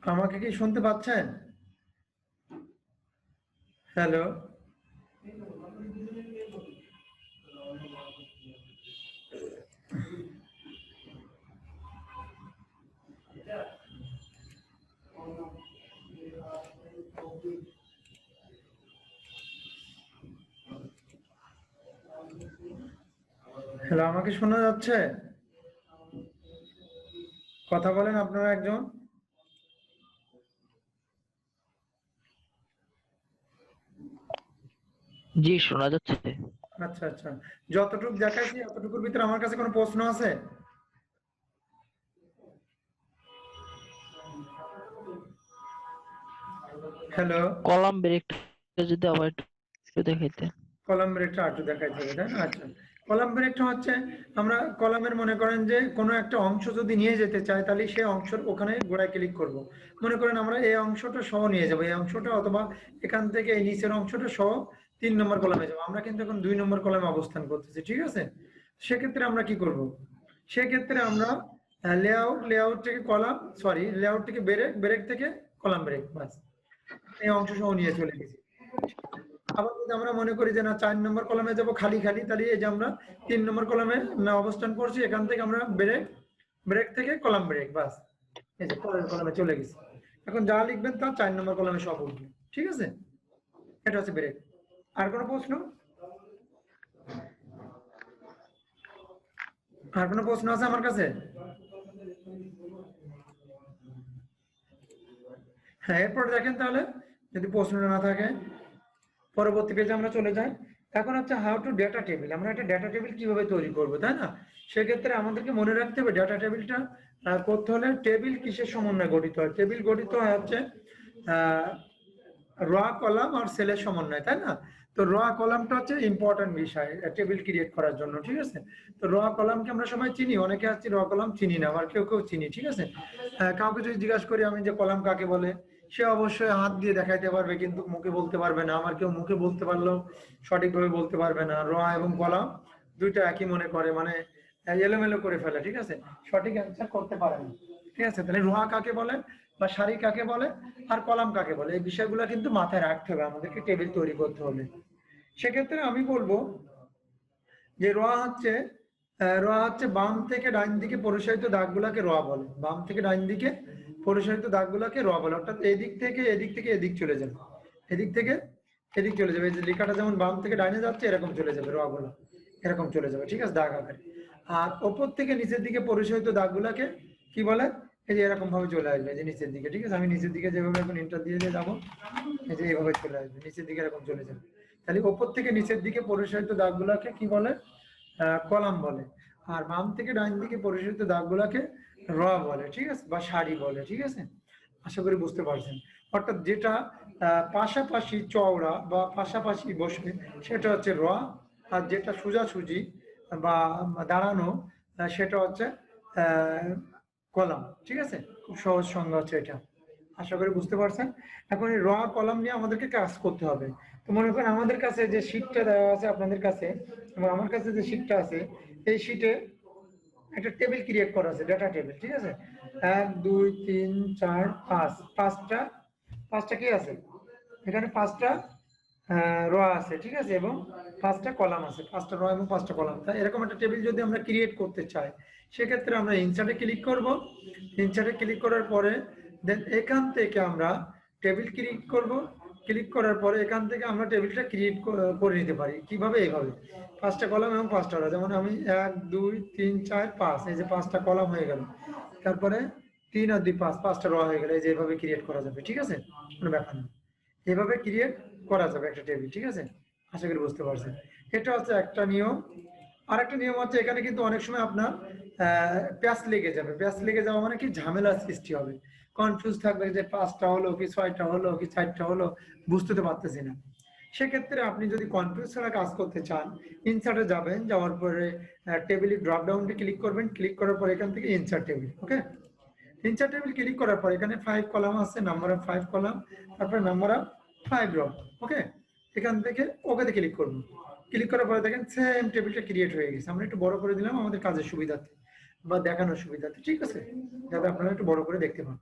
আমাকে কি শুনতে পাচ্ছেন? হ্যালো, হ্যালো, আমাকে শোনা যাচ্ছে? কথা বলেন আপনারা একজন। জি, শোনা যাচ্ছে। আচ্ছা আচ্ছা, যতটুকু দেখাইছি এতটুকুর ভিতরে আমার কাছে কোনো প্রশ্ন আছে? হ্যালো, কলাম ব্রেকটা যদি আবার একটু দেখাইতেন। কলাম ব্রেকটা আরেকটু দেখাইতে হবে, তাই না? আচ্ছা, কলাম ব্রেকটা হচ্ছে আমরা কলামের মনে করেন যে কোনো একটা অংশ যদি নিয়ে যেতে চাই তাহলে সেই অংশের ওখানে গোড়ায় ক্লিক করব। মনে করেন আমরা এই অংশটা সহ নিয়ে যাবো, এই অংশটা, অথবা এখান থেকে এই নিচের অংশটা সহ 3 নম্বর কলামে যাবো। আমরা কিন্তু এখন 2 নম্বর কলামে অবস্থান করতেছি, ঠিক আছে? সেক্ষেত্রে আমরা কি করব? সেক্ষেত্রে আমরা লেআউট থেকে কলাম, সরি, লেআউট থেকে ব্রেক, ব্রেক থেকে কলাম ব্রেক, বাস এই অংশ সহ নিয়ে চলে গেছি। আবার যদি আমরা মনে করি যে না 4 নম্বর কলামে যাব খালি খালি, তাহলে এই যে আমরা 3 নম্বর কলামে না অবস্থান করছি, এখান থেকে আমরা ব্রেক, ব্রেক থেকে কলাম ব্রেক, বাস এই যে পরের কলামে চলে গেছি। এখন যা লিখবেন তা 4 নম্বর কলামে সব উঠবে, ঠিক আছে? এটা হচ্ছে ব্রেক। আর কোনো প্রশ্ন? আর কোনো প্রশ্ন আছে আমার কাছে? হ্যাঁ, এরপর দেখেন তাহলে, যদি প্রশ্ন না থাকে পরবর্তী পেজে আমরা চলে যাই। এখন হচ্ছে হাউ টু ডেটা টেবিল, আমরা একটা ডেটা টেবিল কিভাবে তৈরি করব, তাই না? সেক্ষেত্রে আমাদেরকে মনে রাখতে হবে ডেটা টেবিলটা করতে হলে টেবিল কিসের সমন্বয়ে গঠিত হয়? টেবিল গঠিত হয় হচ্ছে র কলাম আর সেলের সমন্বয়, তাই না? তো র কলামটা হচ্ছে ইম্পর্টেন্ট বিষয় টেবিল ক্রিয়েট করার জন্য, ঠিক আছে? তো র কলামকে আমরা সবাই চিনি, অনেকে আছে র কলাম চিনি না, আবার কেউ কেউ চিনি, ঠিক আছে? কাউকে যদি জিজ্ঞাসা করি আমি যে কলাম কাকে বলে, সে অবশ্যই হাত দিয়ে দেখাইতে পারবে কিন্তু মুখে বলতে পারবে না। আমার কেউ মুখে বলতে পারলেও সঠিকভাবে বলতে পারবে না। র এবং কলাম দুইটা একই মনে করে, মানে এলোমেলো করে ফেলে, ঠিক আছে? সঠিক অ্যান্সার করতে পারে না, ঠিক আছে? তাহলে রোয়া কাকে বলে বা সারি কাকে বলে আর কলাম কাকে বলে, এই বিষয়গুলো কিন্তু মাথায় রাখতে হবে আমাদেরকে টেবিল তৈরি করতে হলে। সেক্ষেত্রে আমি বলবো যে রোয়া হচ্ছে বাম থেকে ডাইন দিকে পরিশোধিত দাগগুলাকে রোয়া বলে। বাম থেকে ডাইন দিকে পরিশোধিত দাগগুলাকে রোয়া বলে, অর্থাৎ এদিক থেকে এদিক চলে যাবে, এদিক থেকে এদিক চলে যাবে। এই যে লেখাটা যেমন বাম থেকে ডাইনে যাচ্ছে এরকম চলে যাবে, রোয়া গুলো এরকম চলে যাবে, ঠিক আছে, দাগ আকারে। আর ওপর থেকে নিচের দিকে পরিশোধিত দাগগুলাকে কি বলে? এই যে এরকম ভাবে চলে আসবে, এই যে নিচের দিকে, ঠিক আছে? আমি নিচের দিকে যেভাবে এখন ইন্টার দিয়ে যাবো, এই যে এইভাবে চলে আসবে, নিচের দিকে এরকম চলে যাবে। তাহলে ওপর থেকে নিচের দিকে পরিশোধিত দাগগুলাকে কি বলে? কলাম বলে। আর বাম থেকে ডাইন দিকে পরিশোধিত দাগগুলাকে র বলে, ঠিক আছে, বা সারি বলে, ঠিক আছে? আশা করি বুঝতে পারছেন। অর্থাৎ যেটা পাশাপাশি চওড়া বা পাশাপাশি বসবে সেটা হচ্ছে র, আর যেটা সোজাসুজি বা দাঁড়ানো সেটা হচ্ছে কলাম, ঠিক আছে? খুব সহজ সংজ্ঞা হচ্ছে এটা, আশা করি বুঝতে পারছেন। এখন এই র কলাম নিয়ে আমাদেরকে কাজ করতে হবে। তো মনে করেন আমাদের কাছে যে শীটটা দেওয়া আছে আপনাদের কাছে এবং আমার কাছে যে শীটটা আছে, এই শীটে একটা টেবিল ক্রিয়েট করা আছে, ডেটা টেবিল, ঠিক আছে? 1 2 3 4 5, পাঁচটা কি আছে এখানে? পাঁচটা র আছে, ঠিক আছে, এবং 5টা কলাম আছে, 5টা র এবং 5টা কলাম। তাই এরকম একটা টেবিল যদি আমরা ক্রিয়েট করতে চাই, সেক্ষেত্রে আমরা ইনসার্টে ক্লিক করব। ইনসার্টে ক্লিক করার পরে দেন এখান থেকে আমরা টেবিল ক্রিয়েট করব। ক্লিক করার পরে এখান থেকে আমরা টেবিলটা ক্রিয়েট করে নিতে পারি কিভাবে? এইভাবে 5টা কলাম এবং 5টা র, যেমন আমি 1 2 3 4 5, এই যে 5টা কলাম হয়ে গেল, তারপরে 3 আর 2 5, 5টা র হয়ে গেল, এই যে এইভাবে ক্রিয়েট করা যাবে, ঠিক আছে? কোনো ব্যাপার না, এভাবে ক্রিয়েট করা যাবে একটা টেবিল, ঠিক আছে? আশা করি বুঝতে পারছেন। এটা হচ্ছে একটা নিয়ম। আর একটা নিয়ম হচ্ছে এখানে কিন্তু অনেক সময় আপনার প্যাচ লেগে যাবে। প্যাচ লেগে যাওয়া মানে কি? ঝামেলার সৃষ্টি হবে, কনফিউজ থাকবে যে 5টা হলো কি 6টা হলো কি 4টা হলো, বুঝতে তো পারতেছি না। সেক্ষেত্রে আপনি যদি কনফিউজ ছাড়া কাজ করতে চান, ইনসার্টে যাবেন, যাওয়ার পরে টেবিলের ড্রপ ডাউনটা ক্লিক করবেন। ক্লিক করার পর এখান থেকে ইনসার্ট টেবিল, ওকে? ইনসার্ট টেবিল ক্লিক করার পর এখানে 5 কলাম আছে, নাম্বার অফ 5 কলাম, তারপরে নাম্বার অফ 5 রো, ওকে? এখান থেকে ওকেতে ক্লিক করব। ক্লিক করার পরে দেখেন সেম টেবিলটা ক্রিয়েট হয়ে গেছে। আমরা একটু বড় করে দিলাম আমাদের কাজের সুবিধার্থে বা দেখানোর সুবিধার্থে, ঠিক আছে, যাতে আপনারা একটু বড় করে দেখতে পান।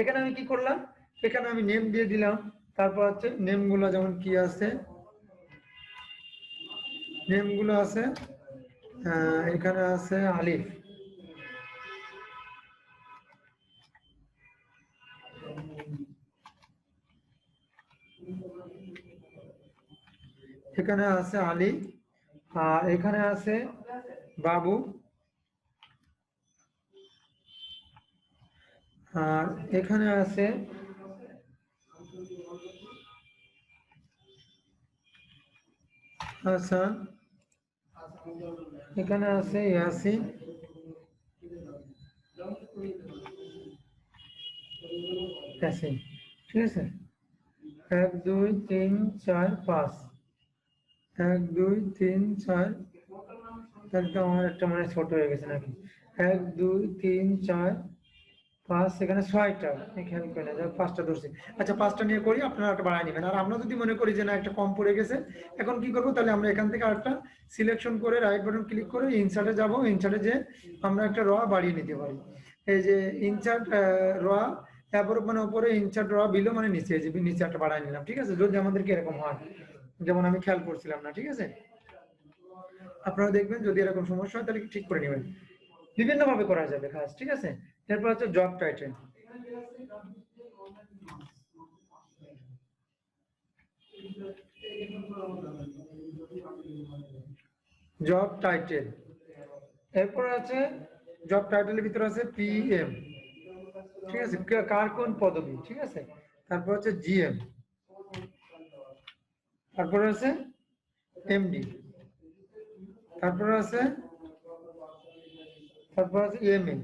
এখানে আমি কি করলাম? এখানে আমি নেম দিয়ে দিলাম। তারপর হচ্ছে নেমগুলো যেমন কি আছে, নেমগুলো আছে এখানে আছে আলিফ, এখানে আছে আলী, আর এখানে আছে বাবু, আর এখানে আছে হাসান, এখানে আছে ইয়াসিন, ইয়াসিন, ঠিক আছে। 1 2 3 4 5, 1 2 3 4, তাহলে তো আমার একটা মানে ছোট হয়ে গেছে নাকি। 1 2 3 4 5, এখানে 6টা, খেয়াল করে না, 5টা ধরছি। আচ্ছা 5টা নিয়ে করি, আপনারা একটা বাড়ায় নেবেন। আর আমরা যদি মনে করি যে না একটা কম পড়ে গেছে, এখন কি করবো, তাহলে আমরা এখান থেকে আরেকটা সিলেকশন করে রাইট বাটন ক্লিক করে ইনসার্টে যাব, ইনসার্টে যে আমরা একটা র বাড়িয়ে নিতে পারি। এই যে ইনসার্ট র তারপর মানে উপরে, ইনসার্ট র বিলো মানে নিচে, যে নিচে একটা বাড়ায় নিলাম, ঠিক আছে। যদি আমাদেরকে এরকম হয়, যেমন আমি খেয়াল করছিলাম না, ঠিক আছে। আপনারা দেখবেন যদি এরকম সমস্যা হয় তাহলে ঠিক করে নেবেন। বিভিন্ন ভাবে করা যাবে কাজ, ঠিক আছে। এরপর হচ্ছে জব টাইটেল। জব টাইটেল, এরপর আছে জব টাইটেলের ভিতরে আছে পিএম, ঠিক আছে, কার কোন পদবি, ঠিক আছে। তারপর হচ্ছে জিএম, তারপর আছে এমডি, তারপর আছে এমএ,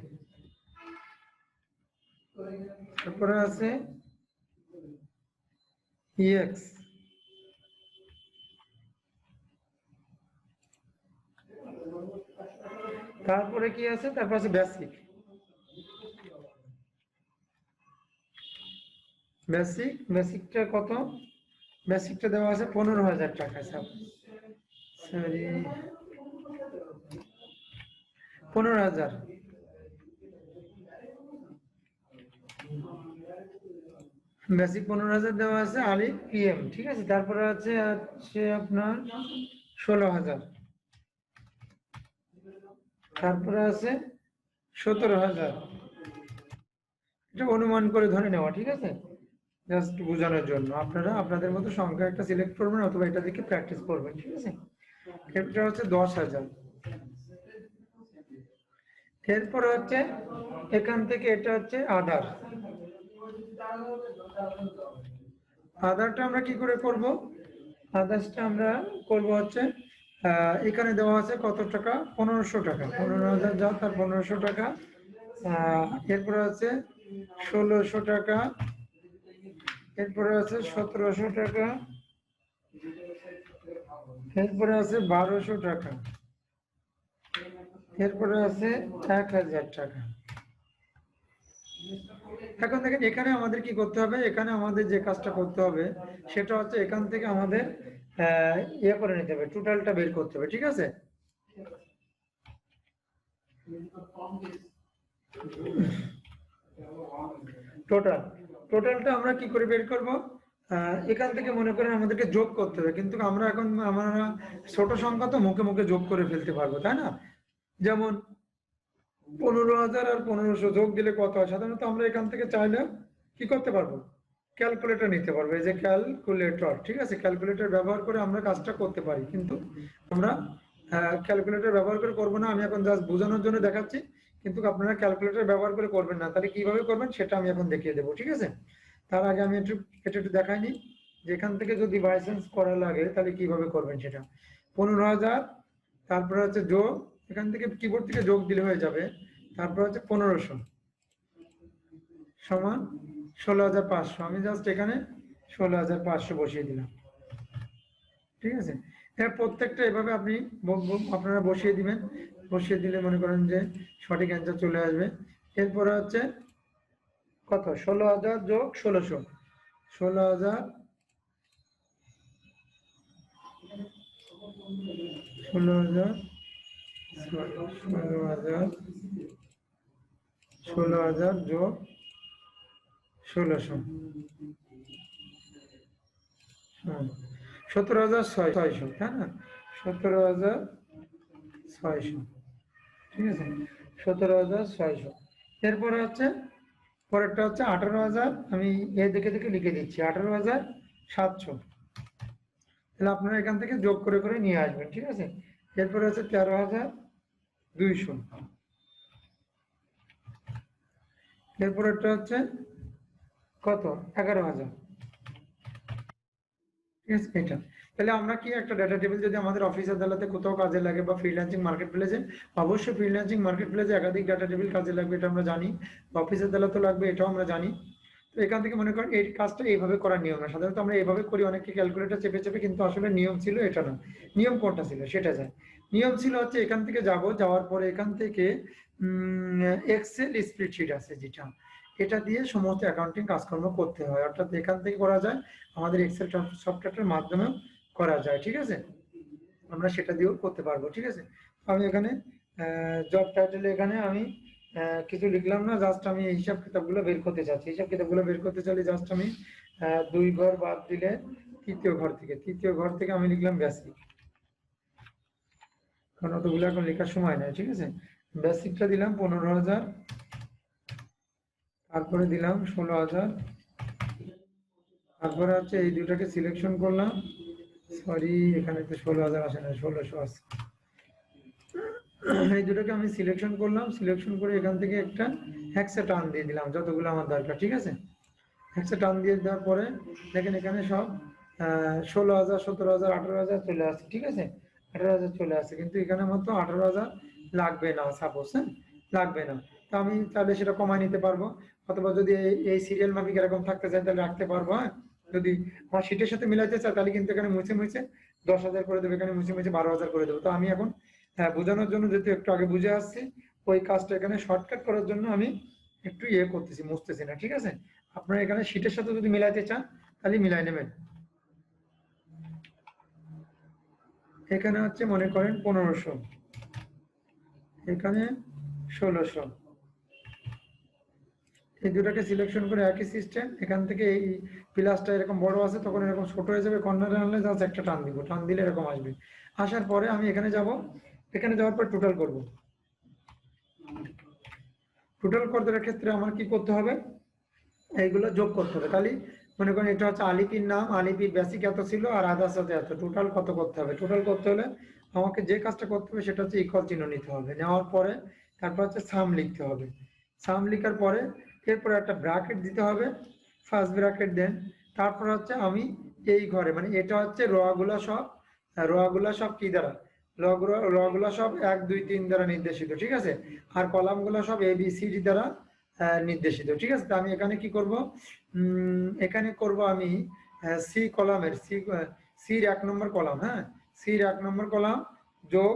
তারপরে আছে ইএক্স, তারপরে কি আছে, তারপর আছে বেসিক। বেসিকটা কত, বেসিকটা দেওয়া আছে 15,000 টাকা, সরি 15,000। বেসিক 15,000 দেওয়া আছে, আলিফ পিএম, ঠিক আছে। তারপরে আছে আপনার 16,000, তারপরে আছে 17,000, এটা অনুমান করে ধরে নেওয়া, ঠিক আছে, জাস্ট বোঝানোর জন্য। আপনারা আপনাদের মতো সংখ্যা একটা সিলেক্ট করবেন অথবা এটা দেখে প্র্যাকটিস করবেন, ঠিক আছে। এটা হচ্ছে 10,000। এরপর হচ্ছে এখান থেকে এটা হচ্ছে আধার। আধারটা আমরা কি করে করব, আদার্সটা আমরা করব হচ্ছে এখানে দেওয়া আছে কত টাকা, 1500 টাকা, 15,000 যা তার 1500 টাকা। এরপরে আছে 1600 টাকা, এরপরে আছে 1700 টাকা, এরপরে আছে 1200 টাকা, এরপরে আছে 1000 টাকা। এখন দেখেন এখানে আমাদের কি করতে হবে, এখানে আমাদের যে কাজটা করতে হবে সেটা হচ্ছে এখান থেকে আমাদের ইয়ে করে নিতে হবে, টোটালটা বের করতে হবে, ঠিক আছে। টোটালটা আমরা কি করে বের করব, এখান থেকে মনে করেন আমাদেরকে যোগ করতে হবে, কিন্তু আমরা এখন আমরা ছোট সংখ্যা তো মুখে মুখে যোগ করে ফেলতে পারবো, তাই না। যেমন 15,000 আর 1500 যোগ দিলে কত হয়, সাধারণত আমরা এখান থেকে চাইলে কি করতে পারবো, ক্যালকুলেটর নিতে পারবো, এই যে ক্যালকুলেটর, ঠিক আছে। ক্যালকুলেটর ব্যবহার করে আমরা কাজটা করতে পারি, কিন্তু আমরা ক্যালকুলেটর ব্যবহার করে করবো না। আমি এখন জাস্ট বোঝানোর জন্য দেখাচ্ছি, কিন্তু আপনারা ক্যালকুলেটর ব্যবহার করে করবেন না। তাহলে কিভাবে করবেন সেটা আমি এখন দেখিয়ে দেবো, ঠিক আছে। তার আগে আমি একটু দেখাইনি যে এখান থেকে যদি বাইসেন্স করা লাগে তাহলে কিভাবে করবেন সেটা। 15,000, তারপরে হচ্ছে যোগ, এখান থেকে কিবোর্ড থেকে যোগ দিলে হয়ে যাবে। তারপর হচ্ছে 1500 সমান 16,500, আমি জাস্ট এখানে 16,500 বসিয়ে দিলাম, ঠিক আছে। এর প্রত্যেকটা এভাবে আপনি আপনারা বসিয়ে দিবেন, বসিয়ে দিলে মনে করেন যে সঠিক অ্যান্সার চলে আসবে। এরপরে হচ্ছে কত, 16,000 যোগ 1600, 16,000 16,000 16,000 যোগ 1600, 17,600, তাই না, 17,600, ঠিক আছে, 17,600। এরপরে হচ্ছে পরেরটা হচ্ছে 18,000, আমি এ দেখে দেখে লিখে দিচ্ছি, 18,700। তাহলে আপনারা এখান থেকে যোগ করে করে নিয়ে আসবেন, ঠিক আছে। এরপরে হচ্ছে 13,200। এরপরেরটা হচ্ছে কত? 11,000। ঠিক আছে, এটা তাহলে আমরা কি একটা ডাটা টেবিল যদি আমাদের অফিস আদালতে কোথাও কাজে লাগে বা ফ্রিল্যান্সিং মার্কেট প্লেসে, অবশ্যই ফ্রিল্যান্সিং মার্কেট প্লেসে একাধিক ডাটা টেবিল কাজে লাগবে, এটা আমরা জানি। অফিস আদালতে লাগবে, এটাও আমরা জানি। তো এখান থেকে মনে করেন এই কাজটা এইভাবে করার নিয়ম না, সাধারণত আমরা এইভাবে করি, অনেকে ক্যালকুলেটর চেপে চেপে, কিন্তু আসলে নিয়ম ছিল এটা না। নিয়ম কোনটা ছিল সেটা যায়। নিয়ম ছিল হচ্ছে এখান থেকে যাওয়ার পরে এখান থেকে এক্সেল স্প্রেডশিট আছে যেটা, এটা দিয়ে সমস্ত অ্যাকাউন্টিং কাজকর্ম করতে হয়, অর্থাৎ এখান থেকে করা যায়, আমাদের এক্সেল সফটওয়্যারের মাধ্যমে করা যায়। ঠিক আছে, আমরা সেটা দিয়েও করতে পারবো। ঠিক আছে, আমি এখানে জব টাইটেলে এখানে আমি কিছু লিখলাম না, জাস্ট আমি এই হিসাব কিতাবগুলো বের করতে চাচ্ছি। হিসাব কিতাবগুলো বের করতে চাইলে জাস্ট আমি 2 ঘর বাদ দিলে তৃতীয় ঘর থেকে আমি লিখলাম বেসিক, কারণ অতগুলো এখন লেখার সময় নেই। ঠিক আছে, বেসিকটা দিলাম 15,000, তারপরে দিলাম 16,000, তারপরে হচ্ছে এই দুটাকে সিলেকশন করলাম, সরি এখানে তো 16,000 আসে না, 1600 আছে। এই দুটোকে আমি সিলেকশন করলাম, সিলেকশন করে এখান থেকে একটা হেক্সা টান দিয়ে দিলাম যতগুলো আমার দরকার। ঠিক আছে, হেক্সা টান দিয়ে দেওয়ার পরে দেখেন এখানে সব 16,000, 17,000, 18,000 চলে আসছে। ঠিক আছে, 18,000 চলে আসছে, কিন্তু এখানে মতো 18,000 লাগবে না, সাপোজ লাগবে না। তো আমি তাহলে সেটা কমায় নিতে পারবো, অথবা যদি এই সিরিয়াল মাফিক এরকম থাকতে চাই তাহলে রাখতে পারবো। হ্যাঁ, যদি আমার শীটের সাথে মিলাইতে চাই তাহলে কিন্তু এখানে মুছে 10,000 করে দেবো, এখানে মুছে 12,000 করে দেবো। তো আমি এখন বোঝানোর জন্য, যেহেতু একটু আগে বুঝে আসছি, ওই কাজটা এখানে শর্টকাট করার জন্য আমি একটু করতেছি, মুছতেছি না। ঠিক আছে, আপনারা এখানে শীটের সাথে যদি মিলাইতে চান তাহলে মিলাই নেবেন। এখানে হচ্ছে মনে করেন 1500, এখানে 1600, এই দুটাকে সিলেকশন করে একই সিস্টেম, এখান থেকে এই প্লাসটা এরকম বড় আছে তখন এরকম ছোট হয়ে যাবে, কর্নারে আনলে জাস্ট একটা টান দিব, টান দিলে এরকম আসবে। আসার পরে আমি এখানে যাব, এখানে যাওয়ার পর টোটাল করব। টোটাল করার ক্ষেত্রে আমার কি করতে হবে? এইগুলো যোগ করতে হবে। তাহলে মনে করেন এটা হচ্ছে আলিপির নাম, আলিপির বেসিক এত ছিল আর আদার্স সাথে এত, টোটাল কত করতে হবে? টোটাল করতে হলে আমাকে যে কাজটা করতে হবে সেটা হচ্ছে ইকুয়াল চিহ্ন নিতে হবে, নেওয়ার পরে তারপর হচ্ছে সাম লিখতে হবে। সাম লিখার পরে এরপরে একটা ব্র্যাকেট দিতে হবে, ফার্স্ট ব্র্যাকেট দেন, তারপর হচ্ছে আমি এই ঘরে, মানে এটা হচ্ছে রগুলা সব কি দ্বারা, রগুলা সব 1 2 3 দ্বারা নির্দেশিত। ঠিক আছে, আর কলামগুলো সব ABCD দ্বারা নির্দেশিত। ঠিক আছে, তো আমি এখানে কি করব? এখানে করব আমি সি কলামের সির 1 নম্বর কলাম, হ্যাঁ, সির 1 নম্বর কলাম যোগ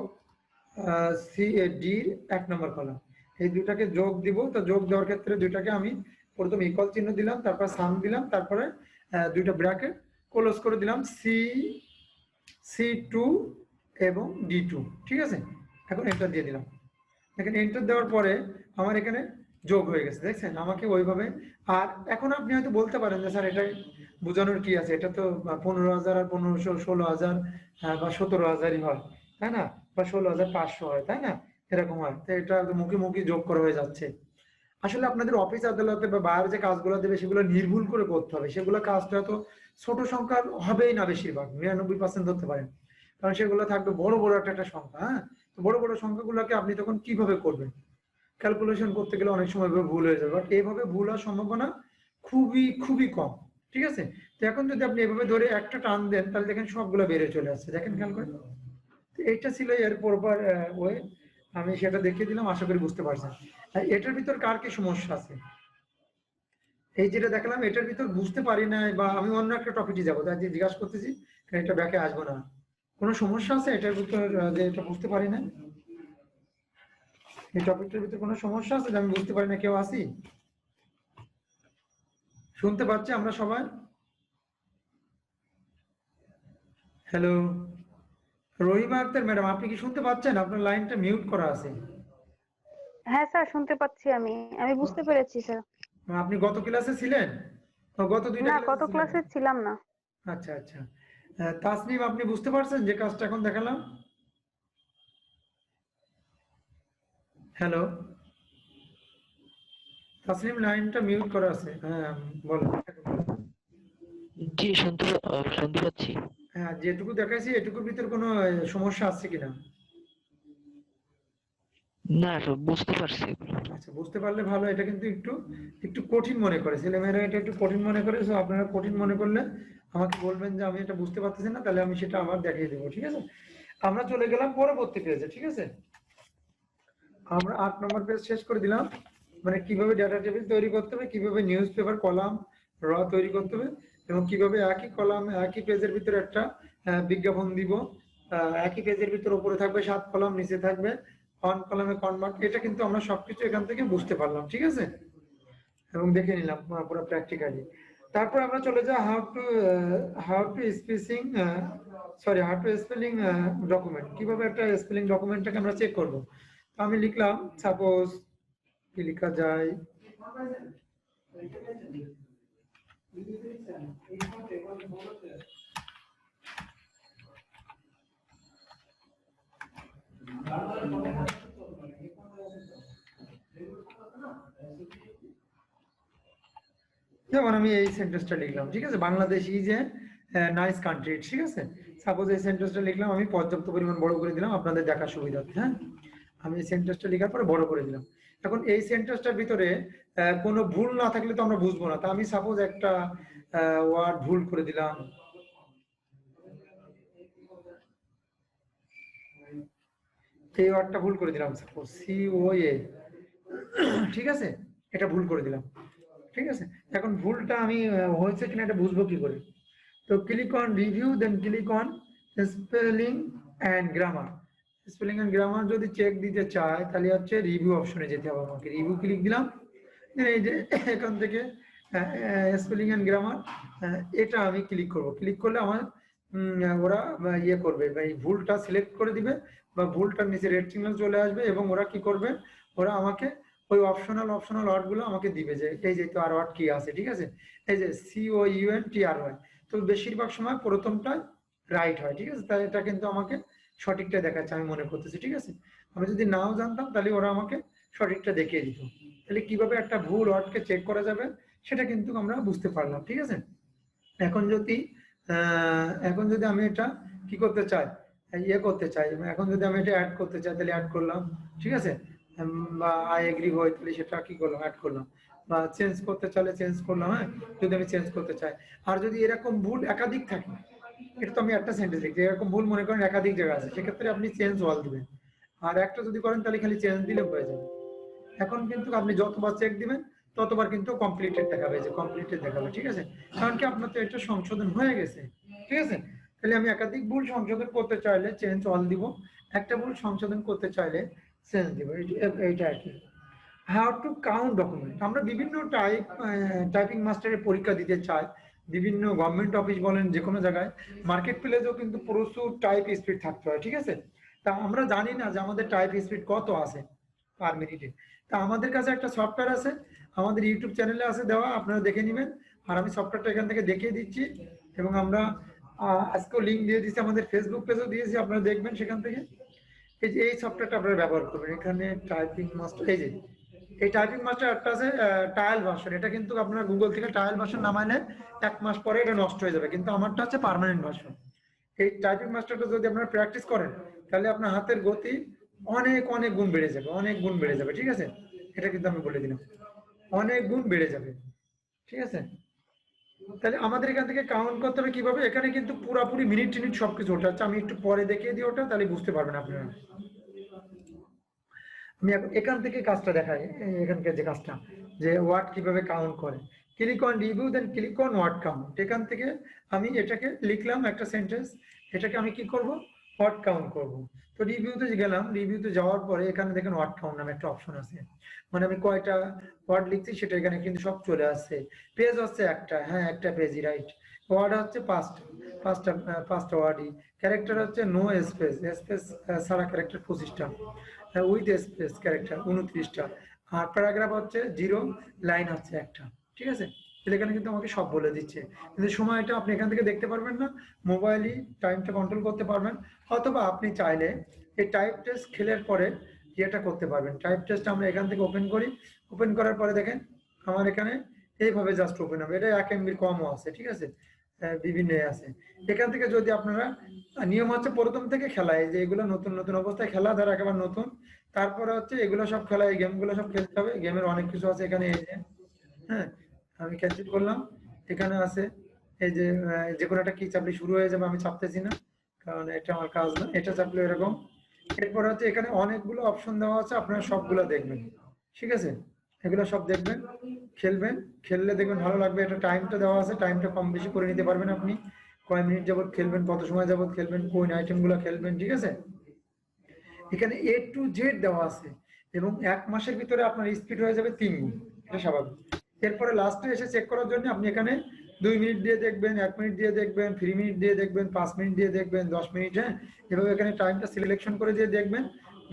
সি ডির 1 নম্বর কলাম, এই দুটাকে যোগ দিব। তো যোগ দেওয়ার ক্ষেত্রে দুটাকে আমি প্রথম ইকুয়াল চিহ্ন দিলাম, তারপর সাম দিলাম, তারপরে দুইটা ব্র্যাকেট ক্লোজ করে দিলাম, C2 এবং D2। ঠিক আছে, এখন এন্টার দিয়ে দিলাম। দেখেন এন্টার দেওয়ার পরে আমার এখানে যোগ হয়ে গেছে, দেখছেন আমাকে ওইভাবে। আর এখন আপনি হয়তো বলতে পারেন যে স্যার এটা বোঝানোর কি আছে, এটা তো 15,000 আর 1500, 16,000 বা 17,000ই হয়, তাই না, বা 16,500 হয়, তাই না, এরকম হয়। তো এটা মুখে যোগ করা হয়ে যাচ্ছে। আসলে আপনাদের অফিস আদালতে বা বাইরে যে কাজগুলো দেবে সেগুলো নির্ভুল করে করতে হবে, সেগুলো কাজটা তো ছোট সংখ্যার হবেই না, বেশিরভাগ 99% ধরতে পারেন, কারণ সেগুলো থাকবে বড় বড় একটা সংখ্যা। হ্যাঁ, তো বড় বড় সংখ্যাগুলোকে আপনি তখন কিভাবে করবেন? ক্যালকুলেশন করতে গেলে অনেক সময় ভুল হয়ে যাবে, বাট এভাবে ভুল হওয়ার সম্ভাবনা খুবই খুবই কম। ঠিক আছে, তো এখন যদি আপনি এভাবে ধরে একটা টান দেন তাহলে দেখেন সবগুলো বেড়ে চলে আসছে, দেখেন খেয়াল করে। তো এইটা ছিল এর পরপর ওয়ে, আমি সেটা দেখিয়ে দিলাম, আশা করি বুঝতে পারছেন। এটার ভিতর কার কি সমস্যা আছে? এই যেটা দেখালাম এটার ভিতর বুঝতে পারি না, বা আমি অন্য একটা টপিকে যাবো, তাই জিজ্ঞাসা করতেছি, কারণ এটা ব্যাকে আসবো না। কোনো সমস্যা আছে এটার ভিতর যে এটা বুঝতে পারি না? এই টপিকটার ভিতরে কোনো সমস্যা আছে যে আমি বুঝতে পারি না? কেউ আসি? শুনতে পাচ্ছি আমরা সবাই? হ্যালো রহিমা আক্তার ম্যাডাম, আপনি কি শুনতে পাচ্ছেন? আপনার লাইনটা মিউট করা আছে। হ্যাঁ স্যার, শুনতে পাচ্ছি। আমি বুঝতে পেরেছি স্যার। আপনি গত ক্লাসে ছিলেন? গত দুইটা না, ক্লাসে গত ছিলেন? ক্লাসে ছিলাম না। আচ্ছা আচ্ছা, তাসনিম আপনি বুঝতে পারছেন যে কাজটা এখন দেখালাম? হ্যালো তাসনিম, লাইনটা মিউট করা আছে। হ্যাঁ বলেন। জি, শুনতে পাচ্ছি। হ্যাঁ, যেটুকু দেখাইছি এটুকুর ভিতর কোনো সমস্যা আছে কিনা? না সব বুঝতে পারছি এগুলো। আচ্ছা, বুঝতে পারলে ভালো। এটা কিন্তু একটু একটু কঠিন মনে করে ছেলেমেয়েরা, এটা একটু কঠিন মনে করে। সো আপনারা কঠিন মনে করলে আমাকে বলবেন যে আমি এটা বুঝতে পারতেছি না, তাহলে আমি সেটা আবার দেখিয়ে দেবো, ঠিক আছে? আমরা চলে গেলাম পরবর্তী পেজে, ঠিক আছে? আমরা 8 নম্বর পেজ শেষ করে দিলাম, মানে কিভাবে ডাটা টেবিল তৈরি করতে হবে, কিভাবে নিউজ পেপার কলাম তৈরি করতে হবে, এবং কিভাবে একই কলাম একই পেজের ভিতরে একটা বিজ্ঞাপন দিব। একই পেজের ভিতরে উপরে থাকবে 7 কলাম, নিচে থাকবে 1 কলামে কনভার্ট। এটা কিন্তু আমরা সবকিছু এখান থেকে বুঝতে পারলাম, ঠিক আছে? এবং দেখে নিলাম পুরো প্র্যাকটিক্যালি। তারপর আমরা চলে যাই হাউ টু স্পেলিং ডকুমেন্ট। কিভাবে একটা স্পেলিং ডকুমেন্টটাকে আমরা চেক করব। তো আমি লিখলাম, সাপোজ কি লেখা যায়, যেমন আমি এই সেন্টেন্সটা লিখলাম, ঠিক আছে? Bangladesh is a nice country, ঠিক আছে? সাপোজ এই সেন্টেন্সটা লিখলাম, আমি পর্যাপ্ত পরিমাণ বড় করে দিলাম আপনাদের দেখার সুবিধার্থে। হ্যাঁ, আমি এই সেন্টেন্সটা লেখার পরে বড় করে দিলাম। এখন এই সেন্টেন্সটার ভিতরে কোনো ভুল না থাকলে তো আমরা বুঝবো না। তা আমি সাপোজ একটা ওয়ার্ড ভুল করে দিলাম, এই ওয়ার্ডটা ভুল করে দিলাম, সাপোজ COA, ঠিক আছে? এটা ভুল করে দিলাম, ঠিক আছে? এখন ভুলটা আমি হয়েছে কিনা এটা বুঝবো কি করে? তো click on review, then click on spelling and grammar. Spelling and grammar যদি চেক দিতে চাই তাহলে হচ্ছে রিভিউ অপশনে যেতে হবে আমাকে। রিভিউ ক্লিক দিলাম, এই যে এখান থেকে স্পেলিং অ্যান্ড গ্রামার, এটা আমি ক্লিক করব। ক্লিক করলে আমার ওরা ইয়ে করবে, বা এই ভুলটা সিলেক্ট করে দিবে, বা ভুলটার নিচে রেড সিগন্যাল চলে আসবে, এবং ওরা কি করবে, ওরা আমাকে ওই অপশনাল ওয়ার্ড গুলো আমাকে দিবে, যে এই যে তো আর ওয়ার্ড কি আছে, ঠিক আছে? এই যে COUNTRY। তো বেশিরভাগ সময় প্রথমটা রাইট হয়, ঠিক আছে? তাই এটা কিন্তু আমাকে সঠিকটা দেখাচ্ছে, আমি মনে করতেছি, ঠিক আছে? আমি যদি নাও জানতাম তাহলে ওরা আমাকে সঠিকটা দেখিয়ে দিত। তাহলে কিভাবে একটা ভুল ওয়ার্ডকে চেক করা যাবে সেটা কিন্তু আমরা বুঝতে পারলাম, ঠিক আছে? এখন যদি আমি এটা কি করতে চাই, ইয়ে করতে চাই, এখন যদি আমি এটা অ্যাড করতে চাই তাহলে অ্যাড করলাম, ঠিক আছে? বা আই এগ্রি হয় তাহলে সেটা কি করলাম, অ্যাড করলাম। বা চেঞ্জ করতে চাইলে চেঞ্জ করলাম, হ্যাঁ, যদি আমি চেঞ্জ করতে চাই। আর যদি এরকম ভুল একাধিক থাকে, এটা তো আমি একটা সেন্টেন্স লিখছি, এরকম ভুল মনে করেন একাধিক জায়গা আছে, সেক্ষেত্রে আপনি চেঞ্জ ওয়াল দিবেন। আর একটা যদি করেন তাহলে খালি চেঞ্জ দিলে হয়ে যাবে। এখন কিন্তু আপনি যতবার চেক দিবেন ততবার কিন্তু কমপ্লিটেড দেখাবে, যে কমপ্লিটেড দেখাবে, ঠিক আছে? কারণ কি আপনার তো এটা সংশোধন হয়ে গেছে, ঠিক আছে? তাহলে আমি একাধিক ভুল সংশোধন করতে চাইলে চেঞ্জ অল দিব, একটা ভুল সংশোধন করতে চাইলে চেঞ্জ দিব, এইটা আর কি। How to count document. আমরা বিভিন্ন টাইপিং মাস্টারের পরীক্ষা দিতে চাই, বিভিন্ন গভর্নমেন্ট অফিস বলেন, যে কোনো জায়গায় মার্কেট প্লেসেও কিন্তু প্রচুর টাইপ স্পিড থাকতে হয়, ঠিক আছে? তা আমরা জানি না যে আমাদের টাইপ স্পিড কত আছে পার মিনিটে। তা আমাদের কাছে একটা সফটওয়্যার আছে, আমাদের ইউটিউব চ্যানেলে আছে দেওয়া, আপনারা দেখে নেবেন। আর আমি সফটওয়্যারটা এখান থেকে দেখিয়ে দিচ্ছি, এবং আমরা আজকেও লিঙ্ক দিয়ে দিচ্ছি, আমাদের ফেসবুক পেজও দিয়েছি, আপনারা দেখবেন সেখান থেকে। এই যে এই সফটওয়্যারটা আপনারা ব্যবহার করবেন। এখানে টাইপিং মাস্টার, এই যে এই টাইপিং মাস্টার একটা আছে ট্রায়াল ভার্সন। এটা কিন্তু আপনারা গুগল থেকে ট্রায়াল ভার্সন নামাইলে 1 মাস পরে এটা নষ্ট হয়ে যাবে, কিন্তু আমারটা হচ্ছে পার্মানেন্ট ভার্সন। এই টাইপিং মাস্টারটা যদি আপনারা প্র্যাকটিস করেন তাহলে আপনার হাতের গতি অনেক অনেক গুণ বেড়ে যাবে, অনেক গুণ বেড়ে যাবে, ঠিক আছে? এটা কিন্তু আমি বলে দিলাম, অনেক গুণ বেড়ে যাবে, ঠিক আছে? তাহলে আমাদের এখান থেকে কাউন্ট করতে হবে কিভাবে, এখানে কিন্তু পুরাপুরি মিনিট টিনিট সবকিছু ওঠা আছে। আমি একটু পরে দেখিয়ে দিই ওটা, তাহলে বুঝতে পারবেন আপনারা। আমি এখান থেকে কাজটা দেখাই, এখানকার যে কাজটা, যে ওয়ার্ড কিভাবে কাউন্ট করে। Click on review, then click on word count. এখান থেকে আমি এটাকে লিখলাম একটা সেন্টেন্স, এটাকে আমি কি করব, ওয়ার্ড কাউন্ট করব। তো রিভিউতে গেলাম, রিভিউতে যাওয়ার পরে এখানে দেখেন ওয়ার্ড কাউন্ট নামে একটা অপশন আছে, মানে আমি কয়টা ওয়ার্ড লিখছি সেটা এখানে কিন্তু সব চলে আসছে। পেজ হচ্ছে একটা, হ্যাঁ একটা পেজই, রাইট। ওয়ার্ড হচ্ছে পাঁচটা ওয়ার্ডই। ক্যারেক্টার হচ্ছে নো স্পেস, স্পেস ছাড়া ক্যারেক্টার 25টা, উইথ স্পেস ক্যারেক্টার 29টা। আর প্যারাগ্রাফ হচ্ছে 0, লাইন হচ্ছে একটা, ঠিক আছে? এখানে কিন্তু আমাকে সব বলে দিচ্ছে, কিন্তু সময়টা আপনি এখান থেকে দেখতে পারবেন না, মোবাইলই টাইমটা কন্ট্রোল করতে পারবেন। অথবা আপনি চাইলে এই টাইপ টেস্ট খেলার পরে যেটা করতে পারবেন। টাইপ টেস্ট আমরা এখান থেকে ওপেন করি, ওপেন করার পরে দেখেন আমার এখানে এইভাবে জাস্ট ওপেন হবে। এটা 1 MB কমও আছে, ঠিক আছে? বিভিন্ন আছে। এখান থেকে যদি আপনারা নিয়ম হচ্ছে প্রথম থেকে খেলা, এই যে এগুলো নতুন নতুন অবস্থায় খেলা, ধর একেবারে নতুন, তারপরে হচ্ছে এগুলো সব খেলা, এই গেমগুলো সব খেলতে হবে। গেমের অনেক কিছু আছে এখানে, এই যে হ্যাঁ আমি ক্যান্সেল করলাম, এখানে আছে এই যে যে কোনো একটা কি চাপলে শুরু হয়ে যাবে, আমি চাপতেছি না কারণ এটা আমার কাজ না, এটা চাপলে এরকম। এরপর হচ্ছে এখানে অনেকগুলো অপশন দেওয়া আছে, আপনারা সবগুলো দেখবেন, ঠিক আছে? এগুলো সব দেখবেন, খেলবেন, খেললে দেখবেন ভালো লাগবে। এটা টাইমটা দেওয়া আছে, টাইমটা কম বেশি করে নিতে পারবেন আপনি, কয় মিনিট যাবত খেলবেন, কত সময় যাবত খেলবেন, কোন আইটেমগুলো খেলবেন, ঠিক আছে? এখানে A to Z দেওয়া আছে এবং 1 মাসের ভিতরে আপনার স্পিড হয়ে যাবে 3 গুণ, এটা স্বাভাবিক। এরপরে লাস্টে এসে চেক করার জন্য আপনি এখানে 2 মিনিট দিয়ে দেখবেন, 1 মিনিট দিয়ে দেখবেন, 3 মিনিট দিয়ে দেখবেন, 5 মিনিট দিয়ে দেখবেন, 10 মিনিট, হ্যাঁ এভাবে এখানে টাইমটা সিলেকশন করে দিয়ে দেখবেন।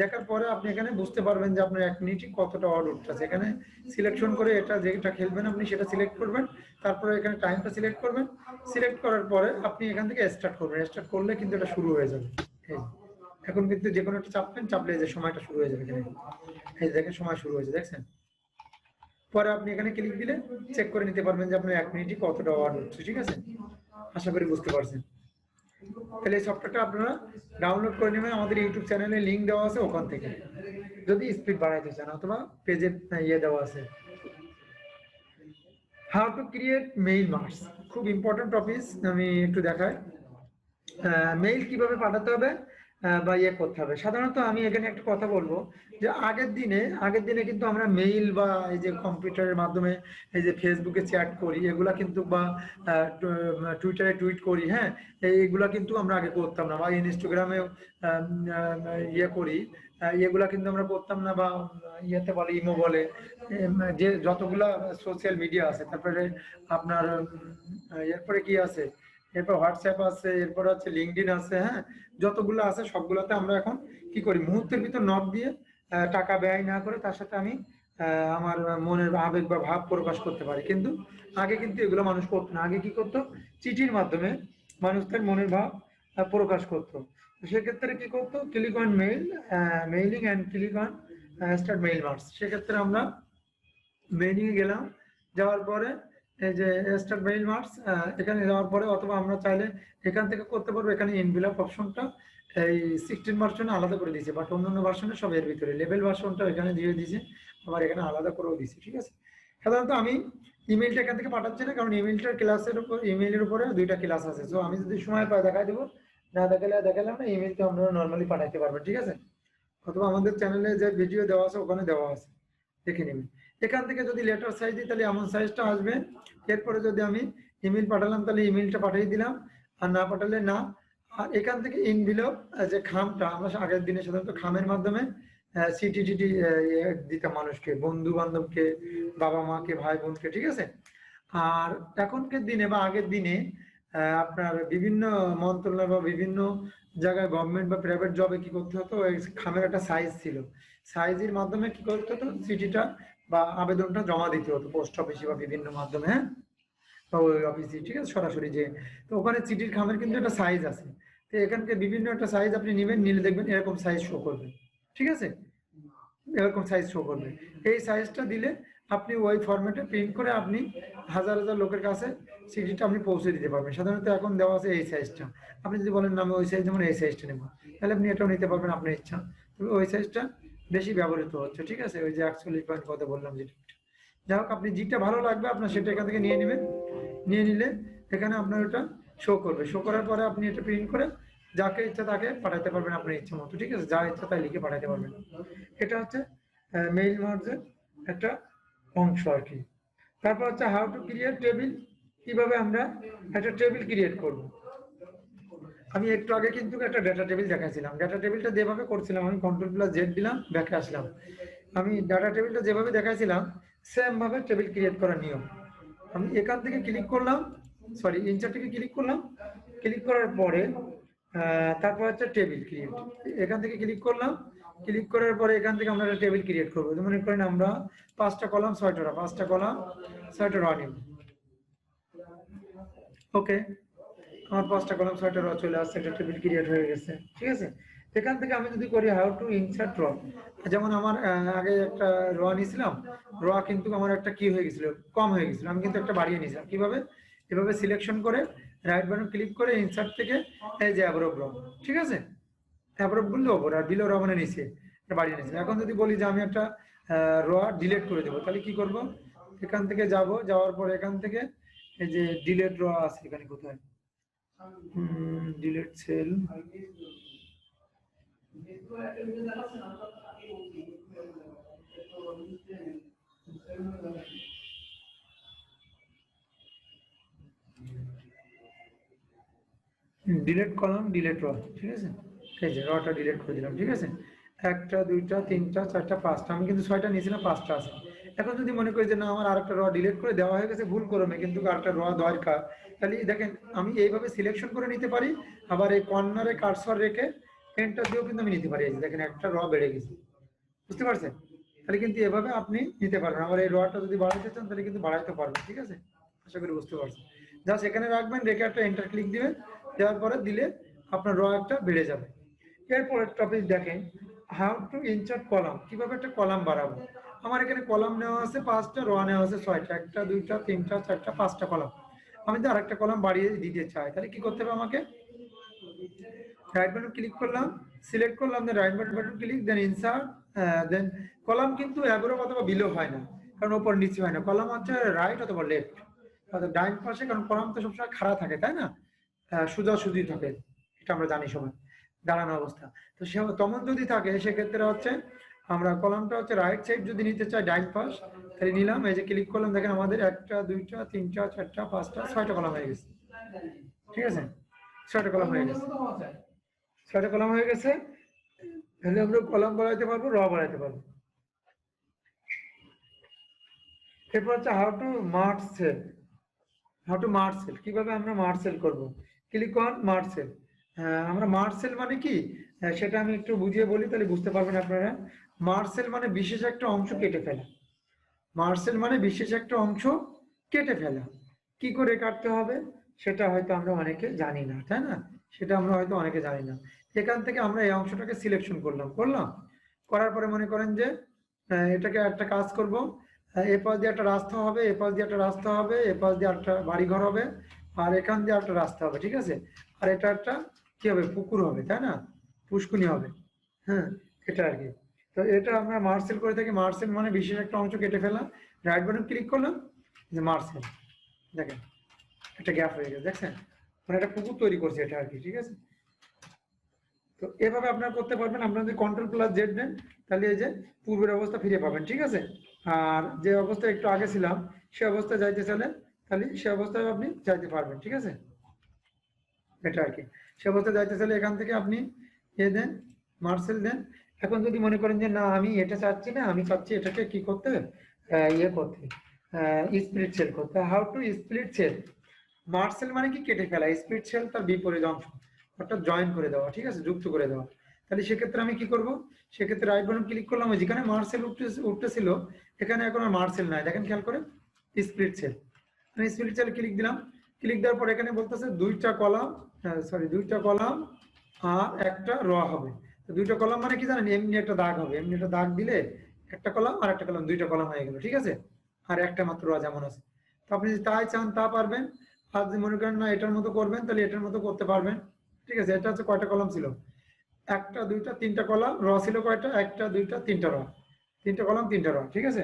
দেখার পরে আপনি এখানে বুঝতে পারবেন যে আপনার 1 মিনিটে কতটা অড উঠছে। এখানে সিলেকশন করে এটা যেটা খেলবেন আপনি সেটা সিলেক্ট করবেন, তারপরে এখানে টাইমটা সিলেক্ট করবেন। সিলেক্ট করার পরে আপনি এখান থেকে স্টার্ট করবেন, স্টার্ট করলে কিন্তু এটা শুরু হয়ে যাবে। এখন কিন্তু যে কোনো একটা চাপবেন, চাপলে যে সময়টা শুরু হয়ে যাবে এখানে, এই দেখেন সময় শুরু হয়েছে, দেখছেন? পরে আপনি এখানে ক্লিক দিলে চেক করে নিতে পারবেন যে আপনার 1 মিনিটে কতটা ওয়াট হচ্ছে, ঠিক আছে? আশা করি বুঝতে পারছেন। তাহলে এই সফটওয়্যারটা আপনারা ডাউনলোড করে নেবেন, আমাদের ইউটিউব চ্যানেলে লিংক দেওয়া আছে ওখান থেকে, যদি স্পিড বাড়াইতে চান, অথবা পেজে দেওয়া আছে। How to create mail marks, খুব ইম্পর্টেন্ট টপিক, আমি একটু দেখাই। মেইল কিভাবে পাঠাতে হবে বা করতে হবে। সাধারণত আমি এখানে একটা কথা বলবো যে আগের দিনে কিন্তু আমরা মেইল বা এই যে কম্পিউটারের মাধ্যমে এই যে ফেসবুকে চ্যাট করি, এগুলা কিন্তু বা টুইটারে টুইট করি, হ্যাঁ এইগুলা কিন্তু আমরা আগে করতাম না, বা ইনস্টাগ্রামেও করি, এগুলা কিন্তু আমরা করতাম না, বা ইয়েতে বলে ইমো বলে, যে যতগুলা সোশ্যাল মিডিয়া আছে, তারপরে আপনার এরপরে কি আছে, এরপর হোয়াটসঅ্যাপ আছে, এরপর হচ্ছে লিঙ্কডইন আছে, হ্যাঁ যতগুলো আছে সবগুলোতে আমরা এখন কি করি, মুহূর্তের ভিতর নক দিয়ে টাকা ব্যয় না করে তার সাথে আমি আমার মনের আবেগ বা ভাব প্রকাশ করতে পারি। কিন্তু আগে কিন্তু এগুলো মানুষ করতো না, আগে কি করতো, চিঠির মাধ্যমে মানুষ তার মনের ভাব প্রকাশ করতো। সেক্ষেত্রে কি করতো, click on mail, mailing and click on start mail marks. সেক্ষেত্রে আমরা মেইলিং এ গেলাম, যাওয়ার পরে এই যে স্টার্ট মেইল মার্কস, এখানে যাওয়ার পরে, অথবা আমরা চাইলে এখান থেকে করতে পারবো। এখানে এনভেলপ অপশনটা এই 16 ভার্সনে আলাদা করে দিয়েছে, বাট অন্যান্য ভার্সনে সব এর ভিতরে, লেভেল ভার্সনটা এখানে দিয়ে দিয়েছে, আবার এখানে আলাদা করেও দিয়েছে, ঠিক আছে? সাধারণত আমি ইমেইলটা এখান থেকে পাঠাচ্ছি না, কারণ ইমেইলটার ক্লাসের উপর, ইমেইলের উপরে 2টা ক্লাস আছে, তো আমি যদি সময় পাই দেখাই দেবো, না দেখালাম না, ইমেইলটা আপনারা নর্মালি পাঠাইতে পারবেন, ঠিক আছে? অথবা আমাদের চ্যানেলে যে ভিডিও দেওয়া আছে ওখানে দেওয়া আছে, দেখে নেবেন। এখান থেকে যদি লেটার সাইজ দিই তাহলে এমন সাইজটা আসবে। এরপরে যদি আমি ইমেল পাঠালাম তাহলে ইমেলটা পাঠিয়ে দিলাম, আর না পাঠালে না। আর এখান থেকে এনভেলপ, যে খামটা, আমরা আগের দিনে সাধারণত খামের মাধ্যমে চিঠি দিতাম মানুষকে, বন্ধু বান্ধবকে, বাবা মাকে, ভাই বোনকে, ঠিক আছে? আর এখনকার দিনে বা আগের দিনে আপনার বিভিন্ন মন্ত্রণালয় বা বিভিন্ন জায়গায় গভর্নমেন্ট বা প্রাইভেট জবে কি করতে হতো, খামের একটা সাইজ ছিল, সাইজের মাধ্যমে কি করতে হতো, চিঠিটা বা আবেদনটা জমা দিতে হতো পোস্ট অফিসে বা বিভিন্ন মাধ্যমে, হ্যাঁ বা ওই অফিসে, ঠিক আছে, সরাসরি যে। তো ওখানে চিঠির খামের কিন্তু একটা সাইজ আছে, তো এখানকে বিভিন্ন একটা সাইজ আপনি নেবেন, নিলে দেখবেন এরকম সাইজ শো করবে, ঠিক আছে? এরকম সাইজ শো করবে। এই সাইজটা দিলে আপনি ওই ফরম্যাটে প্রিন্ট করে আপনি হাজার হাজার লোকের কাছে চিঠিটা আপনি পৌঁছে দিতে পারবেন। সাধারণত এখন দেওয়া আছে এই সাইজটা, আপনি যদি বলেন না আমি ওই সাইজ, যেমন এই সাইজটা নেবো, তাহলে আপনি এটাও নিতে পারবেন আপনার ইচ্ছা, তবে ওই সাইজটা বেশি ব্যবহৃত হচ্ছে, ঠিক আছে? ওই যে 41 পয়েন্ট কথা বললাম যেটা, যাই হোক আপনি যেটা ভালো লাগবে আপনার সেটা এখান থেকে নিয়ে নেবেন। নিয়ে নিলে এখানে আপনার ওটা শো করবে, শো করার পরে আপনি এটা প্রিন্ট করে যাকে ইচ্ছা তাকে পাঠাতে পারবেন আপনার ইচ্ছা মতো, ঠিক আছে? যা ইচ্ছা তাই লিখে পাঠাতে পারবেন। এটা হচ্ছে মেইল মার্জের একটা অংশ আর কি। তারপর হচ্ছে হাউ টু ক্রিয়েট টেবিল, কিভাবে আমরা একটা টেবিল ক্রিয়েট করব। আমি একটু আগে কিন্তু একটা ডাটা টেবিল দেখাইছিলাম, ডাটা টেবিলটা যেভাবে করছিলাম, আমি Ctrl+Z দিলাম, ব্যাকে আসলাম, আমি ডাটা টেবিলটা যেভাবে দেখাইছিলাম সেম ভাবে টেবিল ক্রিয়েট করার নিয়ম। আমি এখান থেকে ক্লিক করলাম, সরি ইনসার্ট থেকে ক্লিক করলাম, ক্লিক করার পরে তারপর হচ্ছে টেবিল ক্রিয়েট, এখান থেকে ক্লিক করলাম, ক্লিক করার পরে এখান থেকে আমরা একটা টেবিল ক্রিয়েট করবো। মনে করেন আমরা 5টা কলাম 6টা রো, 5টা কলাম 6টা রো নিব, ওকে আমার 5টা কলাম 6টা রো চলে আসছে, একটা টেবিল ক্রিয়েট হয়ে গেছে, ঠিক আছে? এখান থেকে আমি যদি করি হাউ টু ইনসার্ট র, যেমন আমার আগে একটা র নিয়েছিলাম, র কিন্তু আমার একটা কি হয়ে গেছিল, কম হয়ে গেছিল, আমি কিন্তু একটা বাড়িয়ে নিয়েছিলাম। কিভাবে? এভাবে সিলেকশন করে রাইট বাটন ক্লিক করে ইনসার্ট থেকে এই যে অ্যাব্রব র, ঠিক আছে, অ্যাব্রব বললে ওপর আর বিলো র মানে নিচে, এটা বাড়িয়ে নিয়েছি। এখন যদি বলি যে আমি একটা র ডিলিট করে দেবো, তাহলে কি করব, এখান থেকে যাব, যাওয়ার পর এখান থেকে এই যে ডিলিট র আছে এখানে কোথায়, delete cell, delete column, delete row, ঠিক আছে, এই যে রটা ডিলিট করে দিলাম, ঠিক আছে। একটা, দুইটা, তিনটা, চারটা, পাঁচটা, আমি কিন্তু 6টা নিয়েছিলাম, 5টা আছে। এখন যদি মনে করি যে না আমার আরেকটা র ডিলিট করে দেওয়া হয়ে গেছে ভুল ক্রমে, কিন্তু আরেকটা র দরকার, তাহলে দেখেন আমি এইভাবে সিলেকশন করে নিতে পারি, আবার এই কর্নারে কার্সর রেখে এন্টার দিয়েও কিন্তু আমি নিতে পারি। এই যে দেখেন একটা র বেড়ে গেছে, বুঝতে পারছেন? তাহলে কিন্তু এভাবে আপনি নিতে পারবেন। আবার এই রটা যদি বাড়াইতে চান তাহলে কিন্তু বাড়াইতে পারবেন, ঠিক আছে, আশা করি বুঝতে পারছেন। জাস্ট এখানে রাখবেন, রেখে একটা এন্টার ক্লিক দিবেন, দেওয়ার পরে দিলে আপনার র একটা বেড়ে যাবে। এরপরের টপিক দেখেন, হাউ টু ইনসার্ট কলাম, কিভাবে একটা কলাম বাড়াবো। আমার এখানে কলাম নেওয়া আছে 5টা, র নেওয়া আছে 6টা, একটা, দুইটা, তিনটা, চারটা, 5টা কলাম। আমি যদি আরেকটা কলাম বাড়িয়ে দিতে চাই তাহলে কি করতে হবে, আমাকে রাইট বাটন ক্লিক করলাম, সিলেক্ট করলাম, then right button click, then insert, then column কিন্তু অ্যাবরব অথবা বিলো হয় না, কারণ ওপর নিচে হয় না, কলাম হচ্ছে রাইট অথবা লেফট, অর্থাৎ ডাইন পাশে, কারণ কলাম তো সবসময় খাড়া থাকে, তাই না, সোজাসুজি থাকে, এটা আমরা জানি সবাই, দাঁড়ানো অবস্থা। তো সে তেমন যদি থাকে সেক্ষেত্রে হচ্ছে আমরা কলামটা হচ্ছে রাইট সাইড যদি নিতে চাই, ডাইন পাশ, তাহলে নিলাম, এই যে ক্লিক করলাম, দেখেন আমাদের একটা, দুইটা, তিনটা, চারটা, 5টা, 6টা কলাম হয়ে গেছে, ঠিক আছে, 6টা কলাম হয়ে গেছে, 6টা কলাম হয়ে গেছে। তাহলে আমরা কলাম বাড়াইতে পারবো, র বাড়াইতে পারবো। এরপর হচ্ছে how to merge cell, how to merge cell, কিভাবে আমরা মার্জ সেল করবো, ক্লিক অন মার্জ সেল। আমরা মার্জ সেল মানে কি, সেটা আমি একটু বুঝিয়ে বলি, তাহলে বুঝতে পারবেন আপনারা। মার্জ সেল মানে বিশেষ একটা অংশ কেটে ফেলা, মার্জ সেল মানে বিশেষ একটা অংশ কেটে ফেলা। কি করে কাটতে হবে সেটা হয়তো আমরা অনেকে জানি না, তাই না, সেটা আমরা হয়তো অনেকে জানি না। এখান থেকে আমরা এই অংশটাকে সিলেকশন করলাম, করার পরে মনে করেন যে এটাকে একটা কাজ করব, এ পাশ দিয়ে একটা রাস্তা হবে, এ পাশ দিয়ে একটা রাস্তা হবে, এ পাশ দিয়ে একটা বাড়িঘর হবে, আর এখান দিয়ে একটা রাস্তা হবে, ঠিক আছে, আর এটা একটা কি হবে, পুকুর হবে, তাই না, পুষ্কুনি হবে, হ্যাঁ, এটা আর কি। তো এটা আমরা মার্সেল করে থাকি, মার্সেল মানে বিশেষ একটা অংশ কেটে ফেলা, রাইট বাটন ক্লিক করলাম, যে মার্সেল, দেখেন একটা গ্যাপ হয়ে গেছে, দেখছেন, মানে একটা পুকুর তৈরি করছে এটা আর কি, ঠিক আছে। তো এভাবে আপনারা করতে পারবেন, আপনারা যদি Ctrl+Z দেন তাহলে এই যে পূর্বের অবস্থা ফিরে পাবেন, ঠিক আছে। আর যে অবস্থায় একটু আগে ছিলাম সে অবস্থায় যাইতে চাইলে তাহলে সে অবস্থায় আপনি যাইতে পারবেন, ঠিক আছে, এটা আর কি। সে অবস্থায় যাইতে চাইলে এখান থেকে আপনি দেন, মার্সেল দেন। এখন যদি মনে করেন যে না আমি এটা চাচ্ছি না, আমি চাচ্ছি এটাকে কি করতে, ইয়ে করতে, স্প্লিট সেল করতে। How to split cell, merge cell মানে কি কেটে ফেলা, স্প্লিট সেল তার বিপরীত অংশ, অর্থাৎ জয়েন করে দেওয়া, ঠিক আছে, যুক্ত করে দেওয়া। তাহলে সেক্ষেত্রে আমি কি করব, সেক্ষেত্রে রাইট বাটন ক্লিক করলাম, যেখানে মার্সেল উঠতেছিল এখানে এখন আর মার্সেল নাই, দেখেন খেয়াল করে, স্প্লিট সেল, আমি স্প্লিট সেল ক্লিক দিলাম, ক্লিক দেওয়ার পর এখানে বলতেছে দুইটা কলাম আর একটা র হবে। তো দুইটা কলাম মানে কি জানেন, এমনি একটা দাগ হবে, এমনি একটা দাগ দিলে একটা কলাম আর একটা কলাম, দুইটা কলাম হয়ে গেল, ঠিক আছে, আর একটা মাত্র র যেমন আছে। তো আপনি যদি তাই চান তা পারবেন, আর যদি মনে করেন না এটার মতো করবেন তাহলে এটার মতো করতে পারবেন, ঠিক আছে। এটা হচ্ছে কয়টা কলাম ছিল, একটা, দুইটা, তিনটা কলাম, র ছিল কয়টা, একটা, দুইটা, তিনটা র, তিনটা কলাম, তিনটা র, ঠিক আছে।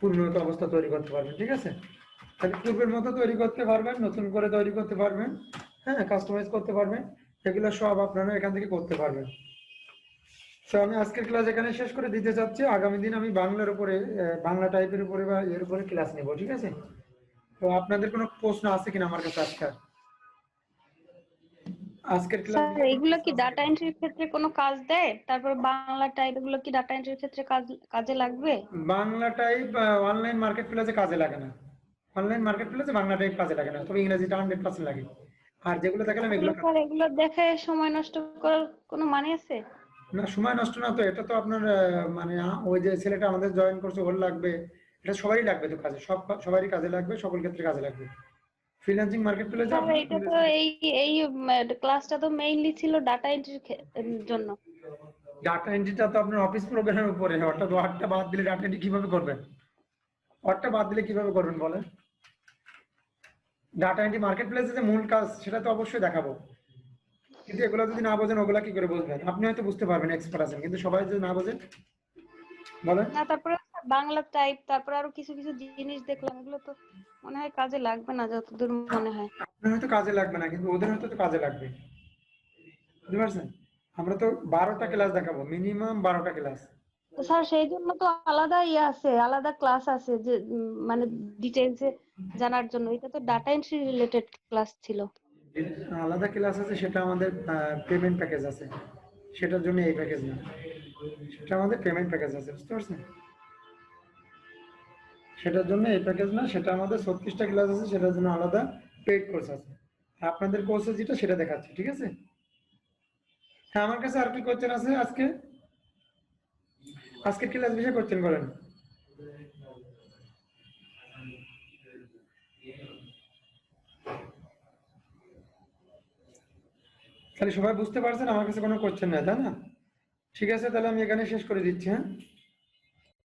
পূর্বের মতো অবস্থা তৈরি করতে পারবেন, ঠিক আছে। তাহলে পূর্বের মতো তৈরি করতে পারবেন, নতুন করে তৈরি করতে পারবেন, হ্যাঁ, কাস্টমাইজ করতে পারবেন, এগুলো সব আপনারা এখান থেকে করতে পারবেন। তো আমি আজকের ক্লাস এখানে শেষ করে দিতে চাচ্ছি, আগামী দিন আমি বাংলার উপরে, বাংলা টাইপের উপরে বা এর উপরে ক্লাস নেব, ঠিক আছে। তো আপনাদের কোনো প্রশ্ন আছে কিনা আমার কাছে আজকের ক্লাস? স্যার এগুলো কি ডাটা এন্ট্রির ক্ষেত্রে কোনো কাজ দেয়? তারপর বাংলা টাইপ এগুলো কি ডাটা এন্ট্রির ক্ষেত্রে কাজে লাগবে? বাংলা টাইপ অনলাইন মার্কেট প্লেসে কাজে লাগে না, অনলাইন মার্কেট প্লেসে বাংলা টাইপ কাজে লাগে না, তবে ইংরেজিটা 100% লাগে। আর যেগুলো দেখালাম এগুলো স্যার এগুলো দেখে সময় নষ্ট করার কোনো মানে আছে? না, সময় নষ্ট না তো, এটা তো আপনার মানে ওই যে ছেলেটা আমাদের জয়েন করছে ওর লাগবে, এটা সবারই লাগবে তো কাজে, সবারই কাজে লাগবে, সকল ক্ষেত্রে কাজে লাগবে। ফ্রিল্যান্সিং মার্কেট প্লেসে স্যার এটা তো এই ক্লাসটা তো মেইনলি ছিল ডাটা এন্ট্রির জন্য। ডাটা এন্ট্রিটা তো আপনার অফিস প্রোগ্রামের উপরে, অর্থাৎ ওয়ার্ডটা বাদ দিলে ডাটা এন্ট্রি কিভাবে করবেন? ওয়ার্ডটা বাদ দিলে কিভাবে করবেন বলেন? ডাটা এন্ট্রি মার্কেট প্লেসে যে মূল কাজ সেটা তো অবশ্যই দেখাবো, কিন্তু এগুলো যদি না বোঝেন ওগুলা কি করে বুঝবেন? আপনি হয়তো বুঝতে পারবেন, এক্সপার্ট আছেন, কিন্তু সবাই যদি না বোঝে বলেন। না, তারপরে বাংলা টাইপ, তারপরে আরো কিছু কিছু জিনিস দেখলাম, এগুলো তো মনে হয় কাজে লাগবে না যতদূর মনে হয়। আপনার হয়তো কাজে লাগবে না, কিন্তু ওদের হয়তো তো কাজে লাগবে, বুঝতে পারছেন? আমরা তো 12টা ক্লাস দেখাবো, মিনিমাম 12টা ক্লাস। তো স্যার সেই জন্য তো আলাদা ইয়ে আছে, আলাদা ক্লাস আছে যে মানে ডিটেইলসে জানার জন্য। এটা তো ডাটা এন্ট্রি রিলেটেড ক্লাস ছিল। আলাদা ক্লাস আছে, সেটা আমাদের পেমেন্ট প্যাকেজ আছে, সেটার জন্য এই প্যাকেজ না, সেটা আমাদের পেমেন্ট প্যাকেজ আছে, বুঝতে পারছেন? সেটার জন্য এই প্যাকেজ না, সেটা আমাদের 36টা ক্লাস আছে, সেটার জন্য আলাদা পেইড কোর্স আছে। আপনাদের কোর্সে যেটা সেটা দেখাচ্ছি, ঠিক আছে? হ্যাঁ, আমার কাছে আর কি কোশ্চেন আছে আজকে? আজকের ক্লাস বিষয়ে কোশ্চেন করেন। তাহলে সবাই বুঝতে পারছেন, আমার কাছে কোনো কোশ্চেন নাই, তাই না? ঠিক আছে, তাহলে আমি এখানে শেষ করে দিচ্ছি, হ্যাঁ।